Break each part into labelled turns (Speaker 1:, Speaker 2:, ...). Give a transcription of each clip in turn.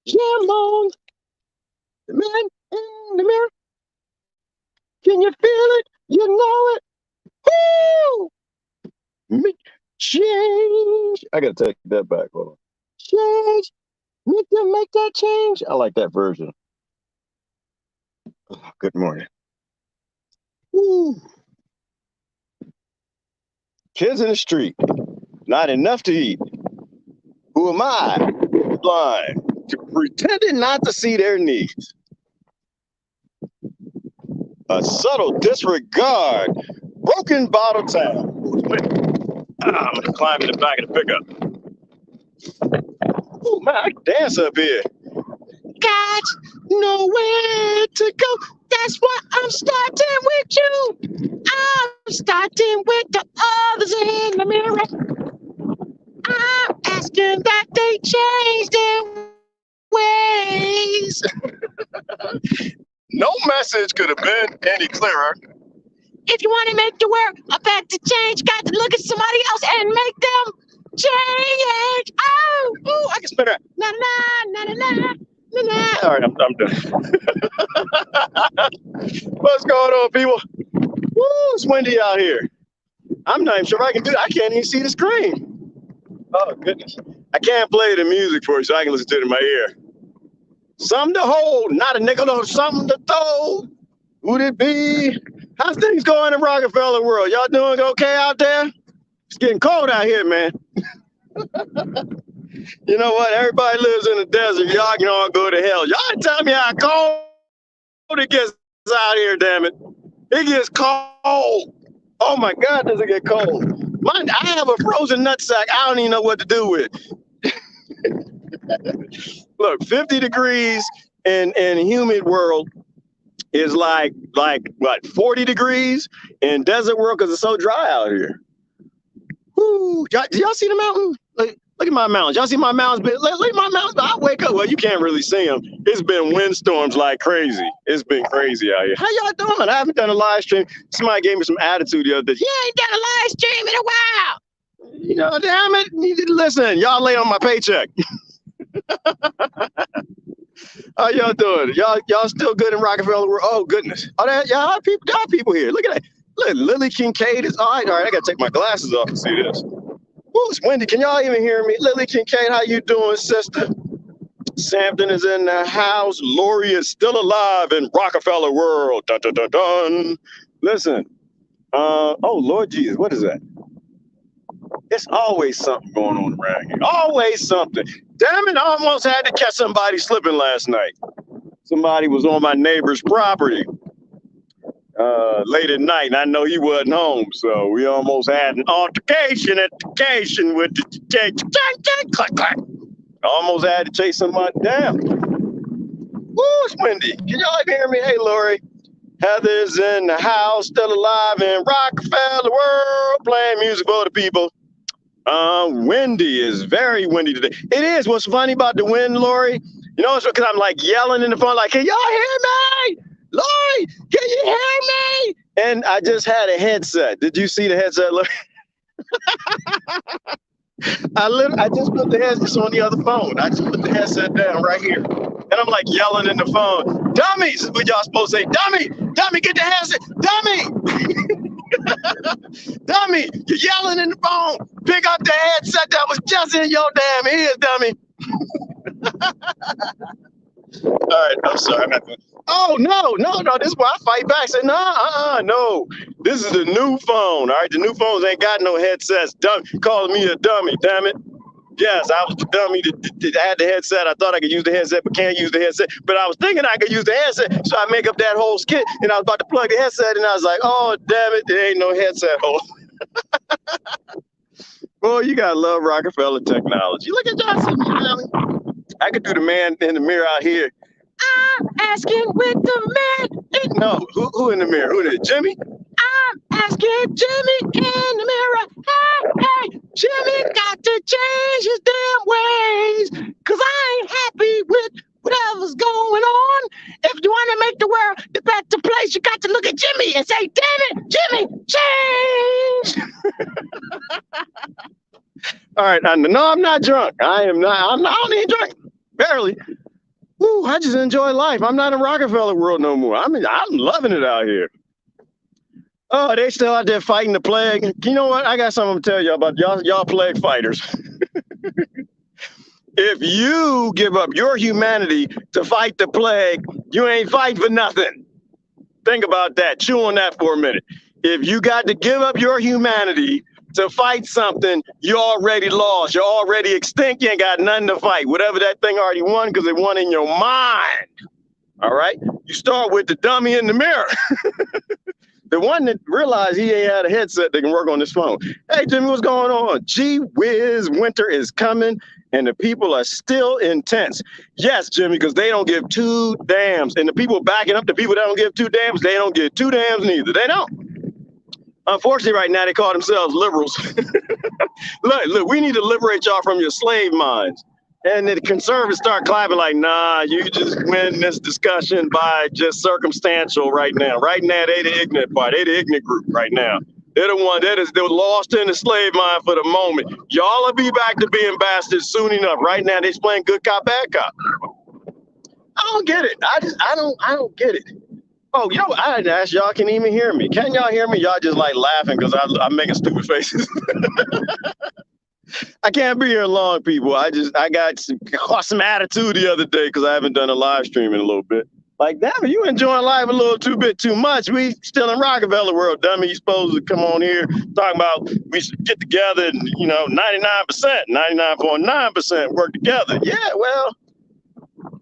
Speaker 1: Jim on the man in the mirror. Can you feel it? You know it. Woo! Make change. I gotta take that back. Hold on. Change. Need to make that change. I like that version. Oh, good morning. Woo. Kids in the street. Not enough to eat. Who am I? Blind. Pretending not to see their needs. A subtle disregard. Broken bottle town. I'm gonna climb in the back of the pickup. Oh man, I can dance up here. Got nowhere to go. That's why I'm starting with you. I'm starting with the others in the mirror. I'm asking that they change their ways. No message could have been any clearer. If you want to make the world a better change, got to look at somebody else and make them change. Oh, ooh, I can spin that. Na na na na na na na. All right, I'm done. What's going on, people? Woo, it's windy out here. I'm not even sure if I can do it. I can't even see the screen. Oh, goodness. I can't play the music for you so I can listen to it in my ear. Something to hold, not a nickel, no, something to throw. Would it be? How's things going in Rockefeller world? Y'all doing okay out there? It's getting cold out here, man. You know what? Everybody lives in the desert. Y'all can all go to hell. Y'all ain't tell me how cold it gets out here, damn it. It gets cold. Oh my God, does it get cold? I have a frozen nutsack. I don't even know what to do with. Look, 50 degrees in humid world is like what, 40 degrees in desert world because it's so dry out here. Woo. Do y'all see the mountain? Look at my mountains. Y'all see my mountains? Look at my mountains. I wake up. Well, you can't really see them. It's been windstorms like crazy. It's been crazy out here. How y'all doing? I haven't done a live stream. Somebody gave me some attitude the other day. You ain't done a live stream in a while. You know, damn it. Listen, y'all late on my paycheck. How y'all doing? Y'all still good in Rockefeller world? Oh, goodness. Oh, y'all people here. Look at that. Look, Lily Kincaid is all right. I got to take my glasses off to see this. Woo, it's windy. Can y'all even hear me? Lily Kincaid, how you doing, sister? Sampton is in the house. Lori is still alive in Rockefeller world. Dun, dun, dun, dun. Listen. Oh, Lord Jesus, what is that? It's always something going on around here. Always something. Damn it, I almost had to catch somebody slipping last night. Somebody was on my neighbor's property late at night, and I know he wasn't home, so we almost had an altercation with the clack, clack. I almost had to chase somebody down. Woo, it's windy. Can y'all hear me? Hey, Lori. Heather's in the house, still alive in Rockefeller world, playing music for the people. Windy is very windy today. It is. What's funny about the wind, Lori? You know, it's because I'm like yelling in the phone, like, can y'all hear me? Lori, can you hear me? And I just had a headset. Did you see the headset, Lori? I just put the headset on the other phone. I just put the headset down right here. And I'm like yelling in the phone, dummies, is what y'all supposed to say. Dummy, get the headset. Dummy, you're yelling in the phone. Pick up the headset that was just in your damn ears, dummy. All right, I'm sorry. Oh, no, this is why I fight back. Say, no. This is the new phone, all right? The new phones ain't got no headsets. Calling me a dummy, damn it. Yes, I was the dummy that had the headset. I thought I could use the headset, but can't use the headset. But I was thinking I could use the headset, so I make up that whole skit, and I was about to plug the headset, and I was like, oh, damn it, there ain't no headset hole. Boy, you gotta love Rockefeller technology. Look at Johnson. I could do the man in the mirror out here. I'm asking with the man. No, who in the mirror? Who is it? Jimmy? I'm asking Jimmy in the mirror. Hey, Jimmy got to change his damn ways. Cause I ain't happy with whatever's going on. If you want to make the world the better place, you got to look at Jimmy and say, damn it, Jimmy, change. All right, no, I'm not drunk. I don't even drink. Barely. Woo, I just enjoy life. I'm not in Rockefeller world no more. I'm loving it out here. Oh, they still out there fighting the plague. You know what? I got something to tell you about y'all plague fighters. If you give up your humanity to fight the plague, you ain't fighting for nothing. Think about that. Chew on that for a minute. If you got to give up your humanity to fight something, you already lost. You're already extinct. You ain't got nothing to fight. Whatever that thing already won, because it won in your mind. All right? You start with the dummy in the mirror. The one that realized he ain't had a headset that can work on his phone. Hey, Jimmy, what's going on? Gee whiz, winter is coming, and the people are still intense. Yes, Jimmy, because they don't give two dams. And the people backing up the people that don't give two dams, they don't give two dams neither. They don't. Unfortunately, right now, they call themselves liberals. Look, we need to liberate y'all from your slave minds. And the conservatives start clapping like, nah, you just win this discussion by just circumstantial right now. Right now, they the ignorant part. They the ignorant group right now. They're the one that is lost in the slave mind for the moment. Y'all will be back to being bastards soon enough. Right now, they're playing good cop, bad cop. I don't get it. I don't get it. Oh, you know what? I didn't ask y'all can even hear me. Can y'all hear me? Y'all just like laughing because I'm making stupid faces. I can't be here long, people. I got some attitude the other day because I haven't done a live stream in a little bit. Like, damn it, you enjoying life a little too much. We still in Rockefeller world, dummy. You supposed to come on here talking about we should get together and, 99.9% work together. Yeah, well,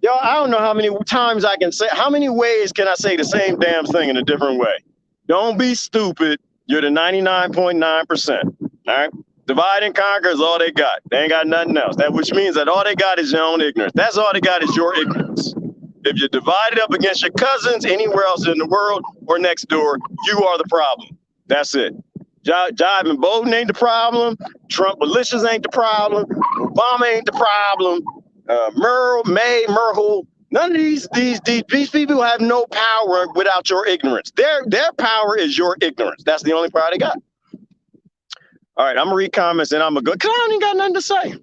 Speaker 1: y'all, I don't know how many times I can say, how many ways can I say the same damn thing in a different way? Don't be stupid. You're the 99.9%. All right? Divide and conquer is all they got. They ain't got nothing else. Which means that all they got is your own ignorance. That's all they got is your ignorance. If you're divided up against your cousins anywhere else in the world or next door, you are the problem. That's it. Jive and Bowden ain't the problem. Trump militias ain't the problem. Obama ain't the problem. Merkel, none of these people have no power without your ignorance. Their power is your ignorance. That's the only power they got. All right, I'm gonna read comments and I'm gonna go, cause I don't even got nothing to say.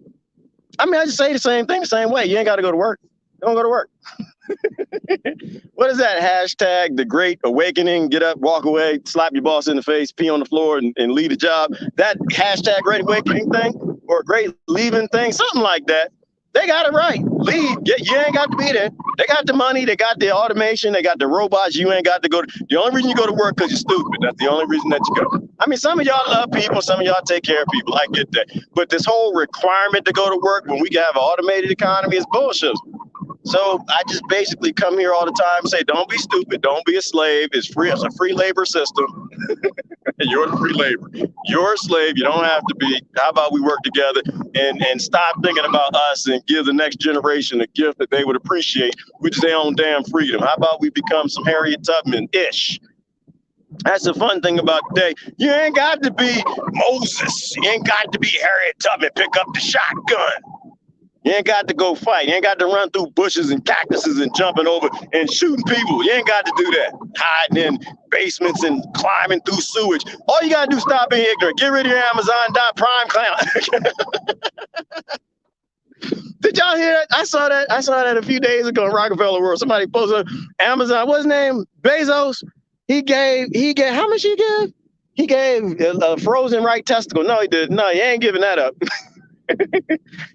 Speaker 1: I mean, I just say the same thing the same way. You ain't got to go to work. Don't go to work. What is that hashtag? The Great Awakening. Get up, walk away, slap your boss in the face, pee on the floor, and leave a job. That hashtag Great Awakening thing or Great Leaving thing, something like that. They got it right. Leave. You ain't got to be there. They got the money. They got the automation. They got the robots. You ain't got to go. The only reason you go to work because you're stupid. That's the only reason that you go. I mean, some of y'all love people. Some of y'all take care of people. I get that. But this whole requirement to go to work when we can have an automated economy is bullshit. So I just basically come here all the time and say, don't be stupid. Don't be a slave. It's free. It's a free labor system. You're the free labor. You're a slave. You don't have to be. How about we work together and stop thinking about us and give the next generation a gift that they would appreciate, which is their own damn freedom. How about we become some Harriet Tubman-ish? That's the fun thing about today. You ain't got to be Moses. You ain't got to be Harriet Tubman. Pick up the shotgun. You ain't got to go fight. You ain't got to run through bushes and cactuses and jumping over and shooting people. You ain't got to do that. Hiding in basements and climbing through sewage. All you got to do is stop being ignorant. Get rid of your Amazon.Prime clown. Did y'all hear that? I saw that a few days ago in Rockefeller World. Somebody posted Amazon. What's his name? Bezos. He gave, how much he gave? He gave a frozen right testicle. No, he didn't. No, he ain't giving that up.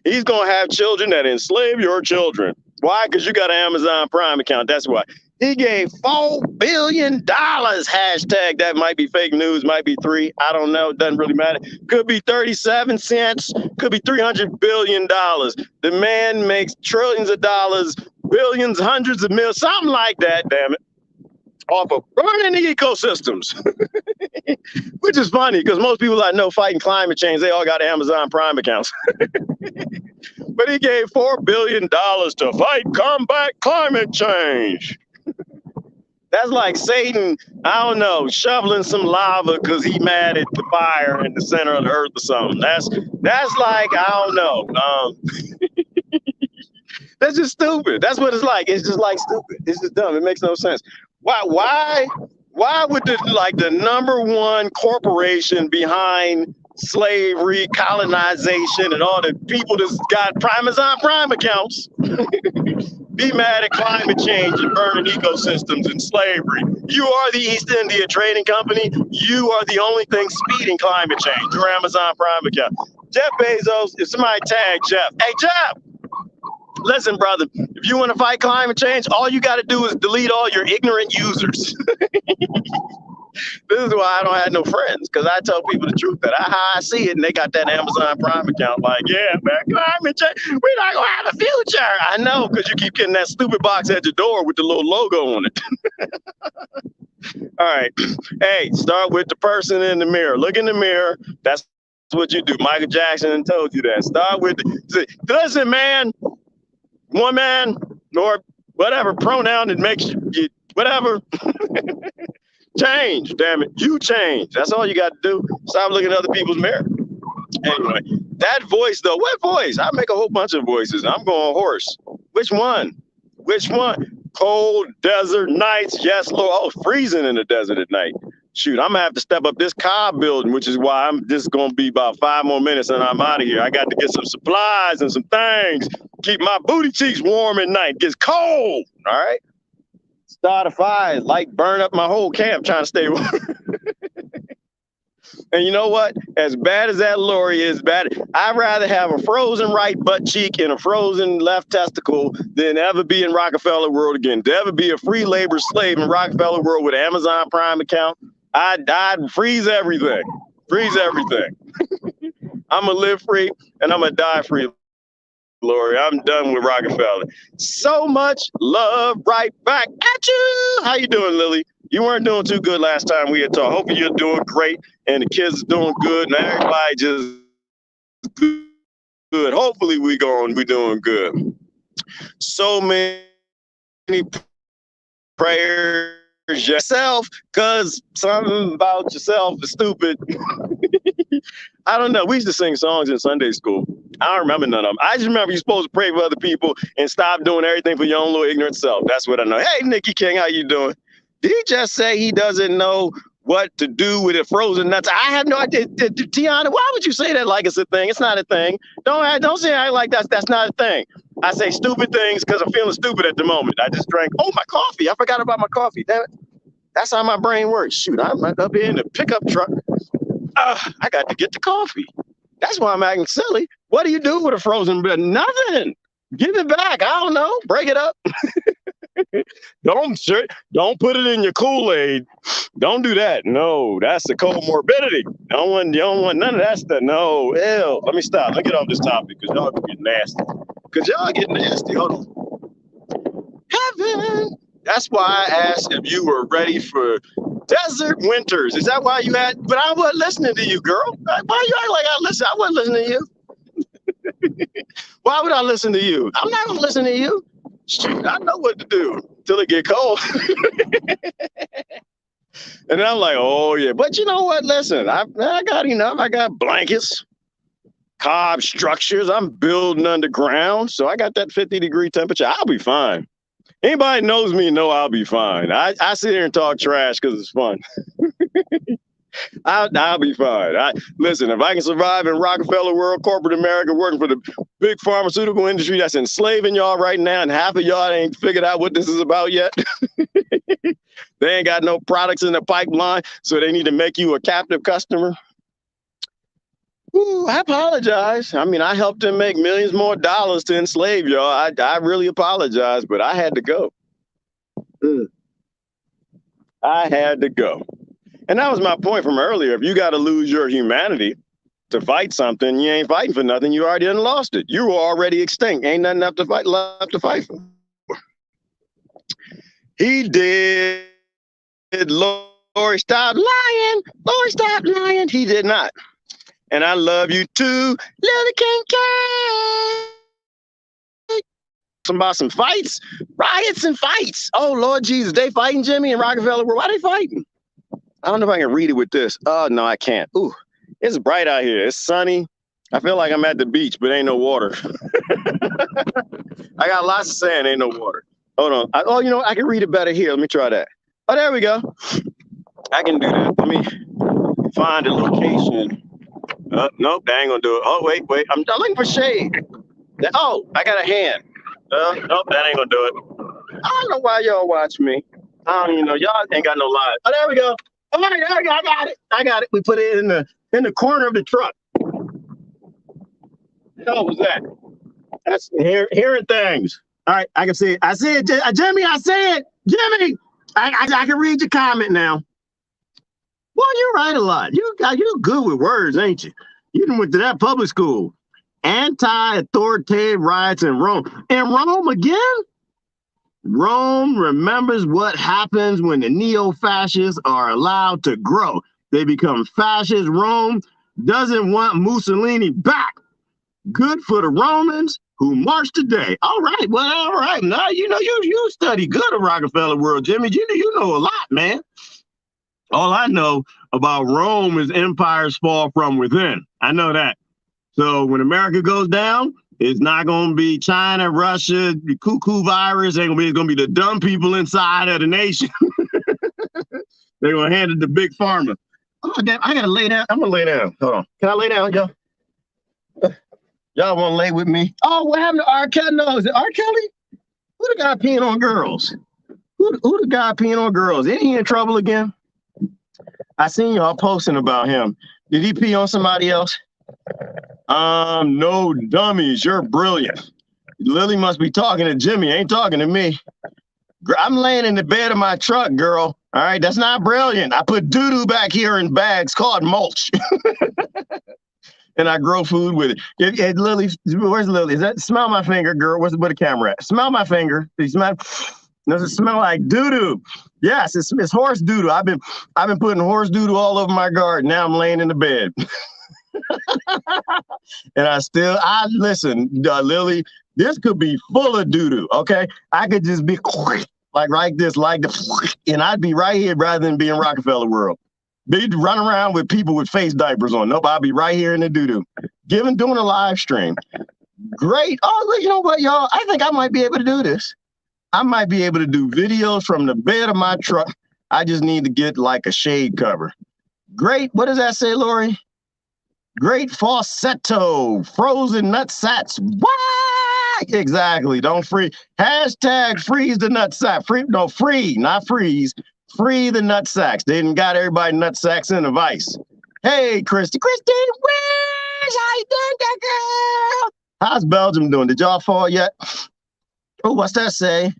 Speaker 1: He's going to have children that enslave your children. Why? Because you got an Amazon Prime account. That's why. He gave $4 billion. Hashtag that might be fake news, might be 3. I don't know. It doesn't really matter. Could be 37 cents. Could be $300 billion. The man makes trillions of dollars, billions, hundreds of millions, something like that, damn it, off of burning the ecosystems. Which is funny because most people I know fighting climate change, they all got Amazon Prime accounts. But he gave $4 billion to fight combat climate change. That's like Satan, I don't know, shoveling some lava because he mad at the fire in the center of the earth or something. That's like, I don't know. That's just stupid. That's what it's like. It's just like stupid. It's just dumb. It makes no sense. Why would the number one corporation behind slavery, colonization, and all the people that's got Amazon Prime accounts be mad at climate change and burning ecosystems and slavery. You are the East India Trading Company. You are the only thing speeding climate change. Your Amazon Prime account. Jeff Bezos, if somebody tag Jeff, hey Jeff, listen, brother, if you want to fight climate change, all you got to do is delete all your ignorant users. This is why I don't have no friends, because I tell people the truth that I see it and they got that Amazon Prime account. Like, yeah, man, climate change, we're not going to have a future. I know, because you keep getting that stupid box at your door with the little logo on it. All right. Hey, start with the person in the mirror. Look in the mirror. That's what you do. Michael Jackson told you that. Start with listen, man, woman, or whatever pronoun that makes you whatever. Change, damn it. You change. That's all you got to do. Stop looking at other people's mirror. Anyway, that voice, though, what voice? I make a whole bunch of voices. I'm going hoarse. Which one? Which one? Cold desert nights. Yes, Lord. Oh, freezing in the desert at night. Shoot, I'm going to have to step up this Cobb building, which is why I'm just going to be about 5 more minutes and I'm out of here. I got to get some supplies and some things. Keep my booty cheeks warm at night. It gets cold. All right. Start a fire, like burn up my whole camp trying to stay warm. And you know what? As bad as that lorry is bad, I'd rather have a frozen right butt cheek and a frozen left testicle than ever be in Rockefeller World again. To ever be a free labor slave in Rockefeller World with an Amazon Prime account, I'd freeze everything. Freeze everything. I'm going to live free and I'm going to die free. Lori, I'm done with Rockefeller. So much love right back at you. How you doing, Lily? You weren't doing too good last time we had talked. Hopefully you're doing great and the kids are doing good and everybody just good. Hopefully we're doing good. So many prayers yourself, because something about yourself is stupid. I don't know. We used to sing songs in Sunday school. I don't remember none of them. I just remember you're supposed to pray for other people and stop doing everything for your own little ignorant self. That's what I know. Hey, Nikki King, how you doing? Did he just say he doesn't know what to do with the frozen nuts? I have no idea. Tiana, why would you say that like it's a thing? It's not a thing. Don't say I like that. That's not a thing. I say stupid things because I'm feeling stupid at the moment. I just drank, my coffee. I forgot about my coffee. Damn it. That's how my brain works. Shoot, I'm up here in the pickup truck. I got to get the coffee. That's why I'm acting silly. What do you do with a frozen bread? Nothing. Give it back. I don't know. Break it up. Don't put it in your Kool-Aid. Don't do that. No, that's the comorbidity. You don't want none of that stuff. No, ew. Let me stop. Let me get off this topic because y'all get nasty. Hold on. Heaven. That's why I asked if you were ready for desert winters. Is that why you had? But I wasn't listening to you, girl. Why you act like I listen? I wasn't listening to you. Why would I listen to you? I'm not gonna listen to you. Shoot, I know what to do till it get cold. And I'm like, oh yeah. But you know what? Listen, I got enough. I got blankets, cob structures. I'm building underground, so I got that 50-degree temperature. I'll be fine. Anybody knows me know I'll be fine. I sit here and talk trash because it's fun. I'll be fine. Listen, if I can survive in Rockefeller World, corporate America, working for the big pharmaceutical industry that's enslaving y'all right now, and half of y'all ain't figured out what this is about yet. They ain't got no products in the pipeline, so they need to make you a captive customer. Ooh, I apologize. I mean, I helped them make millions more dollars to enslave y'all. I really apologize, but I had to go. I had to go. And that was my point from earlier. If you got to lose your humanity to fight something, you ain't fighting for nothing. You already done lost it. You were already extinct. Ain't nothing left to fight for. He did. Lori, stop lying. Lori, stop lying. He did not. And I love you too, Lily King Cake. About some fights, riots and fights. Oh, Lord Jesus, they fighting Jimmy and Rockefeller. Why they fighting? I don't know if I can read it with this. Oh, no, I can't. Ooh, it's bright out here. It's sunny. I feel like I'm at the beach, but ain't no water. I got lots of sand, ain't no water. Hold on. You know what? I can read it better here. Let me try that. Oh, there we go. I can do that. Let me find a location. Nope, that ain't gonna do it. Oh, wait. I'm looking for shade. Oh, I got a hand. Nope, that ain't gonna do it. I don't know why y'all watch me. I don't even know. Y'all ain't got no lives. Oh, there we go. All right, there we go. I got it. We put it in the corner of the truck. What the hell was that? That's hearing things. All right, I can see it. I see it, Jimmy. I see it, Jimmy. I can read your comment now. Well, you write a lot. You good with words, ain't you? You went to that public school. Anti-authoritative riots in Rome. In Rome again? Rome remembers what happens when the neo-fascists are allowed to grow. They become fascist. Rome doesn't want Mussolini back. Good for the Romans who march today. All right, well, all right. Now, you study good at Rockefeller World, Jimmy. You know a lot, man. All I know about Rome is empires fall from within. I know that. So when America goes down, it's not going to be China, Russia, the cuckoo virus. It's going to be the dumb people inside of the nation. They're going to hand it to Big Pharma. Oh, damn, I got to lay down. I'm going to lay down. Hold on. Can I lay down, y'all? Y'all want to lay with me? Oh, what happened to R. Kelly? No, is it R. Kelly? Who the guy peeing on girls? Who the guy peeing on girls? Ain't he in trouble again? I seen y'all posting about him. Did he pee on somebody else? No, dummies. You're brilliant. Lily must be talking to Jimmy. Ain't talking to me. I'm laying in the bed of my truck, girl. All right, that's not brilliant. I put doo-doo back here in bags called mulch. And I grow food with it. Lily, where's Lily? Is that smell my finger, girl? Where the camera at? Smell my finger. Do you smell? Does it smell like doo-doo? Yes, it's horse doo-doo. I've been putting horse doo-doo all over my garden. Now I'm laying in the bed. And I listen, Lily, this could be full of doo-doo, okay? I could just be like this, and I'd be right here rather than be in Rockefeller World. Be run around with people with face diapers on. Nope, I'll be right here in the doo-doo. Doing a live stream. Great. Oh, you know what, y'all? I think I might be able to do this. I might be able to do videos from the bed of my truck. I just need to get like a shade cover. Great. What does that say, Lori? Great falsetto, frozen nut sacks. What? Exactly. Don't freeze. Hashtag freeze the nut sack. Free, not freeze. Free the nut sacks. They didn't got everybody nut sacks in a vice. Hey, Christine, where's how you doing, that girl? How's Belgium doing? Did y'all fall yet? Oh, what's that say?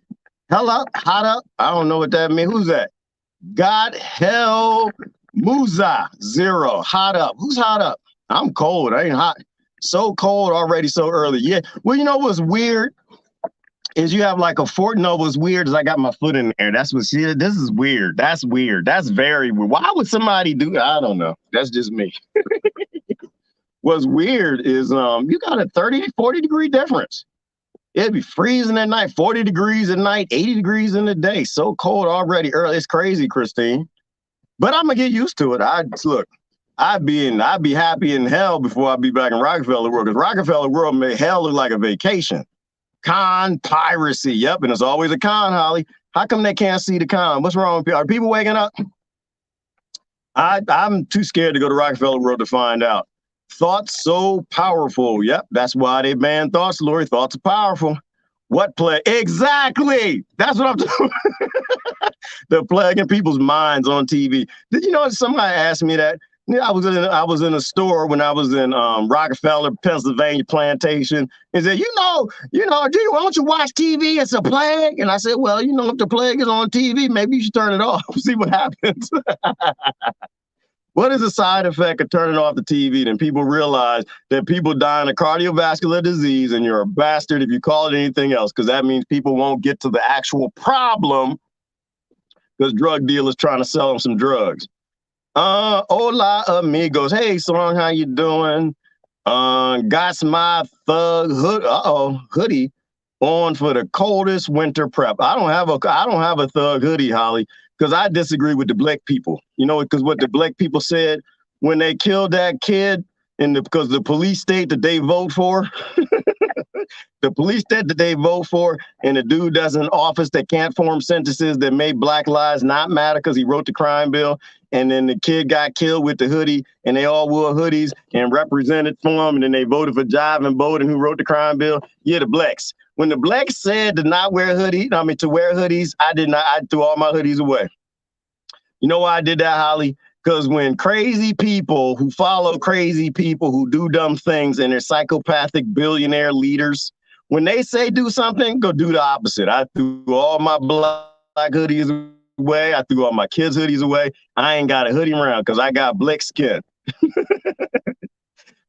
Speaker 1: Hell up, hot up. I don't know what that means. Who's that? God hell Muza 0. Hot up. Who's hot up? I'm cold. I ain't hot. So cold already so early. Yeah. Well, you know what's weird is you have like a Fort Nova's weird is I got my foot in there. That's what she this is weird. That's weird. That's very weird. Why would somebody do that? I don't know. That's just me. What's weird is you got a 30, 40 degree difference. It'd be freezing at night, 40 degrees at night, 80 degrees in the day. So cold already early. It's crazy, Christine. But I'm gonna get used to it. I'd be happy in hell before I'd be back in Rockefeller World, because Rockefeller World made hell look like a vacation. Con piracy. Yep, and it's always a con, Holly. How come they can't see the con? What's wrong with people? Are people waking up? I'm too scared to go to Rockefeller World to find out. Thoughts so powerful. Yep, that's why they banned thoughts, Lori. Thoughts are powerful. What play? Exactly. That's what I'm doing. They're plaguing people's minds on TV. Did you know somebody asked me that? Yeah, I was in a store when I was in Rockefeller, Pennsylvania plantation, and said, why don't you watch TV? It's a plague. And I said, well, if the plague is on TV, maybe you should turn it off. See what happens. What is the side effect of turning off the TV? Then people realize that people dying of cardiovascular disease, and you're a bastard if you call it anything else, because that means people won't get to the actual problem because drug dealers trying to sell them some drugs. Hola, amigos. Hey, Song, how you doing? Got my thug hoodie on for the coldest winter prep. I don't have a thug hoodie, Holly, because I disagree with the black people. Because what the black people said when they killed that kid, because the police state that they vote for, the police state that they vote for, and the dude that's in office that can't form sentences that made Black Lives Not Matter because he wrote the crime bill. and then the kid got killed with the hoodie, and they all wore hoodies and represented for him, and then they voted for Jive Bowden, who wrote the crime bill. Yeah, the blacks. When the blacks said to not wear to wear hoodies, I did not. I threw all my hoodies away. You know why I did that, Holly? Because when crazy people who follow crazy people who do dumb things and they're psychopathic billionaire leaders, when they say do something, go do the opposite. I threw all my black hoodies away. I threw all my kids' hoodies away. I ain't got a hoodie around because I got black skin.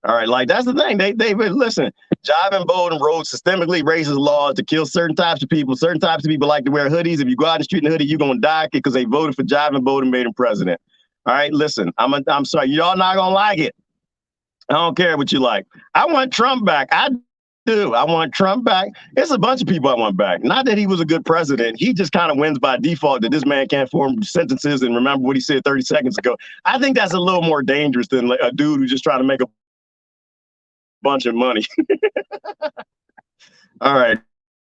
Speaker 1: All right, like that's the thing. They listen. Jive Bowden wrote systemically racist laws to kill certain types of people. Certain types of people like to wear hoodies. If you go out in the street in a hoodie, you're gonna die because they voted for Jive Bowden, made him president. All right, listen. I'm sorry, y'all not gonna like it. I don't care what you like. I want Trump back. I do. I want Trump back. It's a bunch of people I want back. Not that he was a good president. He just kind of wins by default that this man can't form sentences and remember what he said 30 seconds ago. I think that's a little more dangerous than a dude who's just trying to make a bunch of money. All right.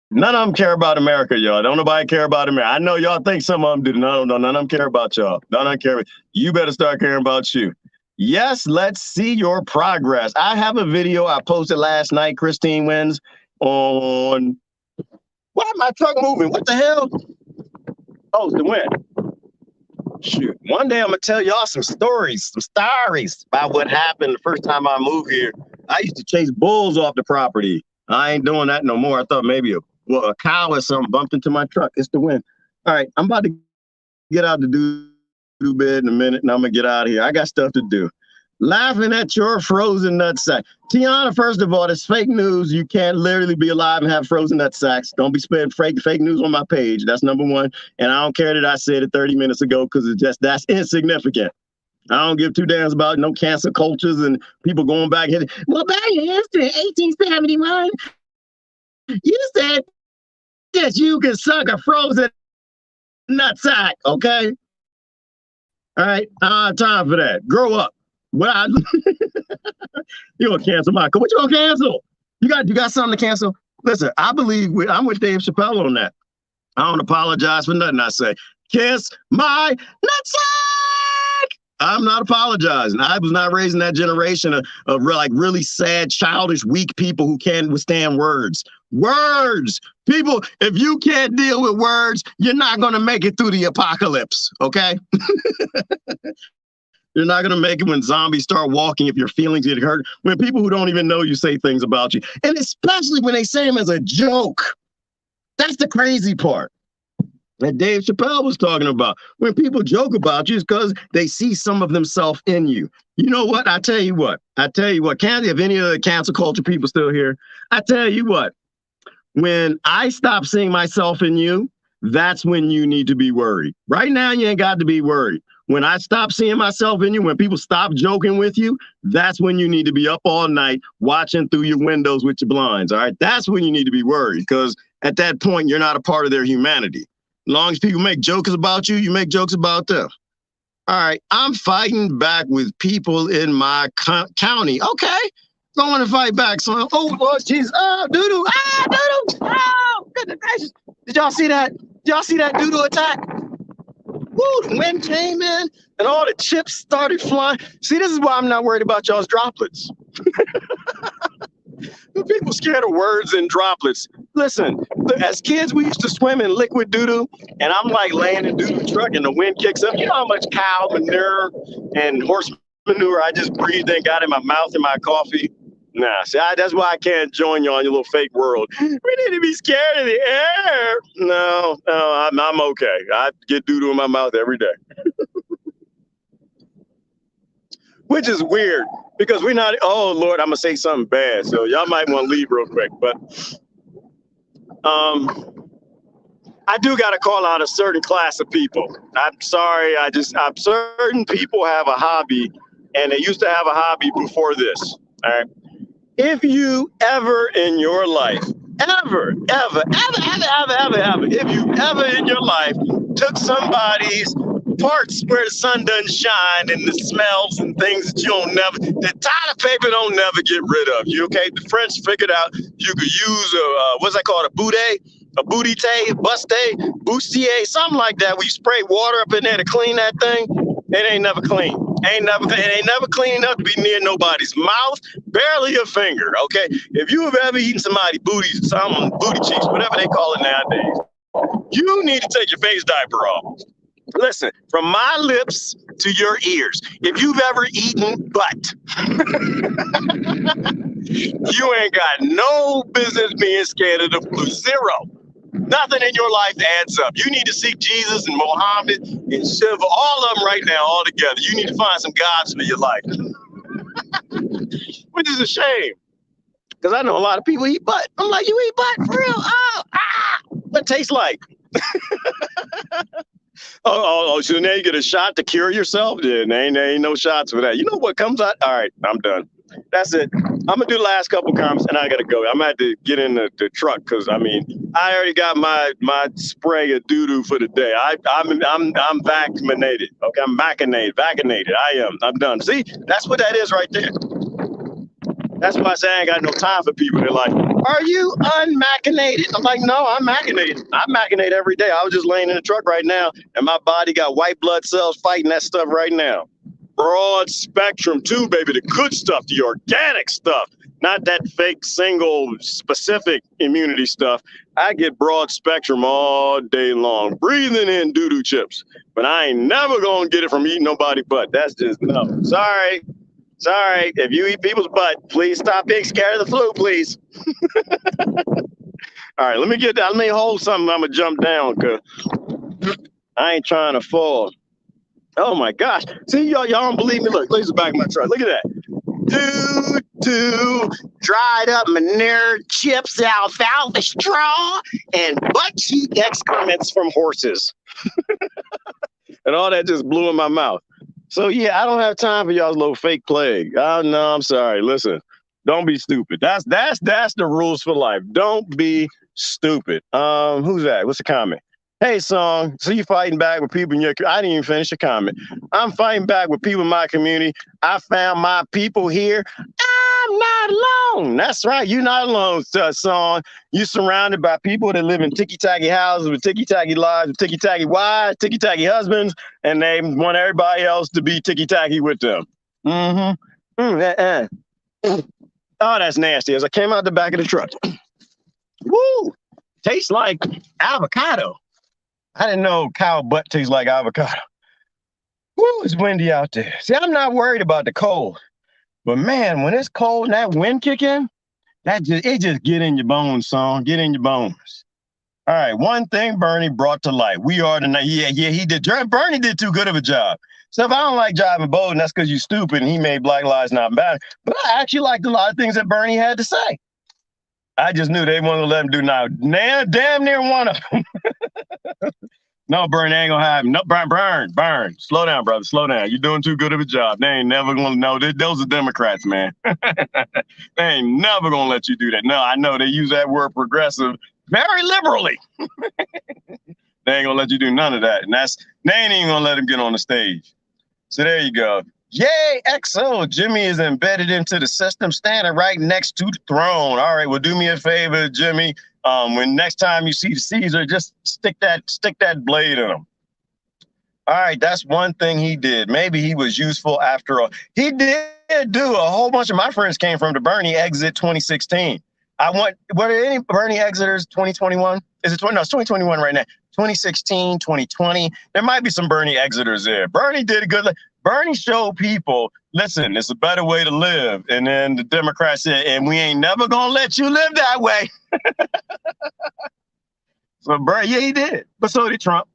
Speaker 1: None of them care about America, y'all. Don't nobody care about America. I know y'all think some of them do. No, none of them care about y'all. None of them care. You better start caring about you. Yes, let's see your progress. I have a video I posted last night, Christine Wins, on... Why my truck moving? What the hell? Oh, it's the wind. Shoot. One day I'm going to tell y'all some stories about what happened the first time I moved here. I used to chase bulls off the property. I ain't doing that no more. I thought maybe a cow or something bumped into my truck. It's the wind. All right, I'm about to get out the doo-doo bed in a minute, and I'm going to get out of here. I got stuff to do. Laughing at your frozen nutsack. Tiana, first of all, that's fake news. You can't literally be alive and have frozen nutsacks. Don't be spreading fake news on my page. That's number one. And I don't care that I said it 30 minutes ago because that's insignificant. I don't give two damns about no cancer cultures and people going back here. Well, back in history, 1871, you said that you can suck a frozen nutsack, okay? All right, I don't have time for that. Grow up. Well, you gonna cancel my? What you gonna cancel? You got something to cancel? Listen, I believe I'm with Dave Chappelle on that. I don't apologize for nothing I say. Kiss my nutsack. I'm not apologizing. I was not raised in that generation of like really sad, childish, weak people who can't withstand words. Words. People, if you can't deal with words, you're not going to make it through the apocalypse, okay? You're not going to make it when zombies start walking, if your feelings get hurt, when people who don't even know you say things about you. And especially when they say them as a joke. That's the crazy part that Dave Chappelle was talking about. When people joke about you, it's because they see some of themselves in you. You know what? I tell you what, Candy, if any of the cancel culture people still here, I tell you what, when I stop seeing myself in you, that's when you need to be worried. Right now, you ain't got to be worried. When I stop seeing myself in you, when people stop joking with you, that's when you need to be up all night watching through your windows with your blinds, all right? That's when you need to be worried, because at that point, you're not a part of their humanity. As long as people make jokes about you, you make jokes about them. All right, I'm fighting back with people in my county. Okay, going to fight back. So, oh, jeez, oh, doo-doo, doo-doo, oh, goodness gracious. Did y'all see that? Did y'all see that doo-doo attack? Woo, the wind came in and all the chips started flying. See, this is why I'm not worried about y'all's droplets. People scared of words and droplets. Listen, as kids, we used to swim in liquid doo-doo, and I'm like laying in doo-doo truck and the wind kicks up. You know how much cow manure and horse manure I just breathed and got in my mouth and my coffee? Nah, see, that's why I can't join you on your little fake world. We need to be scared of the air. No, I'm okay. I get doo-doo in my mouth every day. Which is weird, because we're not, oh, Lord, I'm going to say something bad. So y'all might want to leave real quick. But I do got to call out a certain class of people. I'm sorry. Certain people have a hobby, and they used to have a hobby before this. All right. If you ever in your life, if you ever in your life took somebody's parts where the sun doesn't shine and the smells and things that you don't never, the toilet paper don't never get rid of. You okay? The French figured out you could use what's that called? A boudite, bustier, something like that. We spray water up in there to clean that thing. It ain't never clean. It ain't never clean enough to be near nobody's mouth, barely a finger. Okay, if you have ever eaten somebody's booty cheeks, whatever they call it nowadays, you need to take your face diaper off. Listen, from my lips to your ears, if you've ever eaten butt, you ain't got no business being scared of the flu. Zero. Nothing in your life adds up. You need to seek Jesus and Muhammad and Shiva, all of them right now, all together. You need to find some gods for your life, which is a shame. Because I know a lot of people eat butt. I'm like, you eat butt for real? Oh, what it tastes like? So now you get a shot to cure yourself? Yeah, there ain't no shots for that. You know what comes out? All right, I'm done. That's it. I'm gonna do the last couple comments and I gotta go. I'm gonna have to get in the truck because I already got my spray of doo-doo for the day. I'm vaccinated. Okay, I'm vaccinated. I'm done. See, that's what that is right there. That's why I say I ain't got no time for people. They're like, are you unmachinated? I'm like, no, I'm machinated. I'm machinated every day. I was just laying in the truck right now, and my body got white blood cells fighting that stuff right now. Broad spectrum too, baby. The good stuff, the organic stuff, not that fake single specific immunity stuff. I get broad spectrum all day long, breathing in doo-doo chips. But I ain't never gonna get it from eating nobody butt. That's just no. Sorry. If you eat people's butt, please stop being scared of the flu, please. All right, let me get that. Let me hold something. I'm gonna jump down because I ain't trying to fall. Oh my gosh! See, y'all don't believe me. Look, the back of my truck. Look at that. Doo-doo, dried up manure, chips, alfalfa straw, and butt cheek excrements from horses. And all that just blew in my mouth. So yeah, I don't have time for y'all's little fake plague. Oh no, I'm sorry. Listen, don't be stupid. That's the rules for life. Don't be stupid. Who's that? What's the comment? Hey, Song. So you fighting back with people in your? I didn't even finish the comment. I'm fighting back with people in my community. I found my people here. I'm not alone. That's right. You're not alone, Song. You're surrounded by people that live in ticky-tacky houses with ticky-tacky lives, with ticky-tacky wives, ticky-tacky husbands, and they want everybody else to be ticky-tacky with them. Oh, that's nasty. As I came out the back of the truck. Woo! Tastes like avocado. I didn't know cow butt tastes like avocado. Woo, it's windy out there. See, I'm not worried about the cold. But man, when it's cold and that wind kick in, it just get in your bones, Song. Get in your bones. All right, one thing Bernie brought to light. We are tonight. Yeah, he did. Bernie did too good of a job. So if I don't like driving Bowden, that's because you're stupid and he made Black Lives Not Matter. But I actually liked a lot of things that Bernie had to say. I just knew they wanted to let him do now. Damn near one of them. No, Bernie ain't gonna have him. No, Burn. Slow down, brother. Slow down. You're doing too good of a job. They ain't never gonna know. Those are Democrats, man. They ain't never gonna let you do that. No, I know they use that word progressive very liberally. They ain't gonna let you do none of that. And they ain't even gonna let him get on the stage. So there you go. Yay, XO. Jimmy is embedded into the system, standing right next to the throne. All right, well, do me a favor, Jimmy. When next time you see the Caesar, just stick that blade in him. All right, that's one thing he did. Maybe he was useful after all. He did do a whole bunch of my friends came from the Bernie exit 2016. Were there any Bernie exiters 2021? Is it 20? No, it's 2021 right now. 2016, 2020. There might be some Bernie exiters there. Bernie did a good. Bernie showed people, listen, it's a better way to live. And then the Democrats said, and we ain't never gonna let you live that way. So Bernie, yeah, he did. But so did Trump.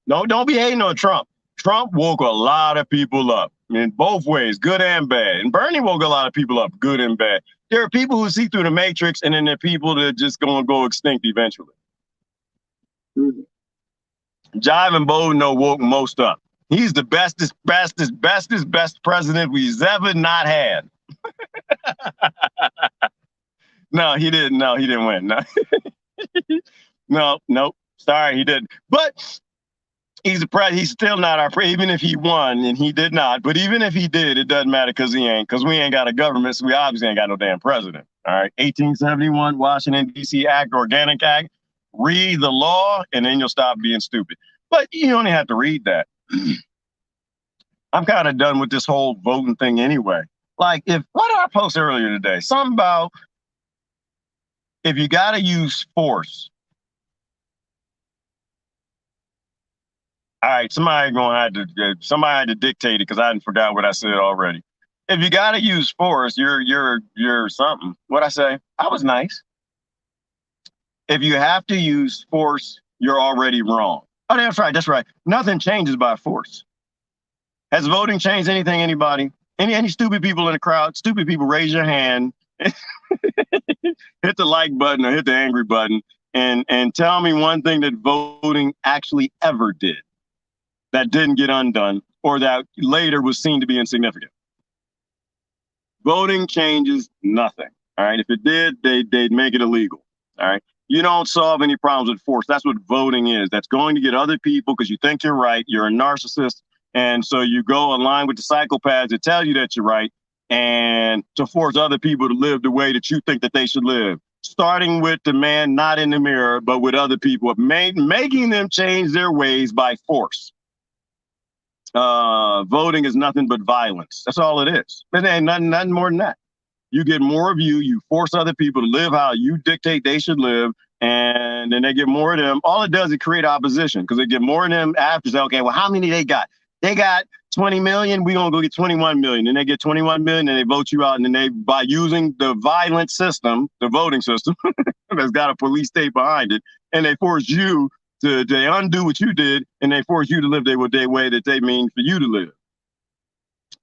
Speaker 1: No, don't be hating on Trump. Trump woke a lot of people up in both ways, good and bad. And Bernie woke a lot of people up, good and bad. There are people who see through the matrix, and then there are people that are just gonna go extinct eventually. Jive and Bono woke most up. He's the bestest president we've ever not had. No, he didn't. No, he didn't win. No. Nope. Sorry, he didn't. But he's he's still not our president, even if he won, and he did not. But even if he did, it doesn't matter because we ain't got a government, so we obviously ain't got no damn president. All right. 1871 Washington, D.C. Act, Organic Act. Read the law, and then you'll stop being stupid. But you only have to read that. I'm kind of done with this whole voting thing anyway. Like, what did I post earlier today? Something about if you got to use force. All right, somebody had to dictate it because I hadn't forgot what I said already. If you got to use force, you're something. What I say? I was nice. If you have to use force, you're already wrong. Oh, that's right. That's right. Nothing changes by force. Has voting changed anything? Anybody? Any stupid people in the crowd? Stupid people, raise your hand. Hit the like button or hit the angry button, and tell me one thing that voting actually ever did that didn't get undone or that later was seen to be insignificant. Voting changes nothing. All right. If it did, they'd make it illegal. All right. You don't solve any problems with force. That's what voting is. That's going to get other people because you think you're right. You're a narcissist. And so you go align with the psychopaths that tell you that you're right and to force other people to live the way that you think that they should live. Starting with the man not in the mirror, but with other people, making them change their ways by force. Voting is nothing but violence. That's all it is. It ain't nothing more than that. You get more of you force other people to live how you dictate they should live, and then they get more of them. All it does is create opposition because they get more of them after. Say, okay, well, how many they got? They got 20 million. We're going to go get 21 million. Then they get 21 million and they vote you out. And then they, by using the violent system, the voting system, that's got a police state behind it, and they force you to they undo what you did, and they force you to live their way that they mean for you to live.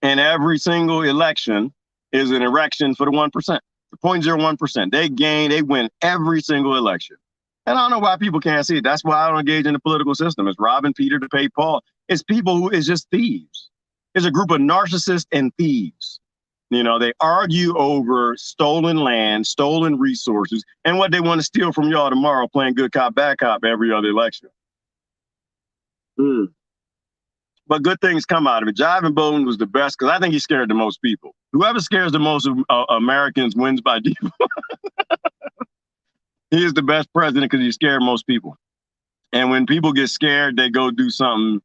Speaker 1: And every single election is an erection for the 1%, the 0.01%. They win every single election. And I don't know why people can't see it. That's why I don't engage in the political system. It's robbing Peter to pay Paul. It's people who is just thieves. It's a group of narcissists and thieves. You know, they argue over stolen land, stolen resources, and what they want to steal from y'all tomorrow, playing good cop, bad cop every other election. But good things come out of it. Jive and Bolton was the best because I think he scared the most people. Whoever scares the most Americans wins by default. He is the best president because he scared most people. And when people get scared, they go do something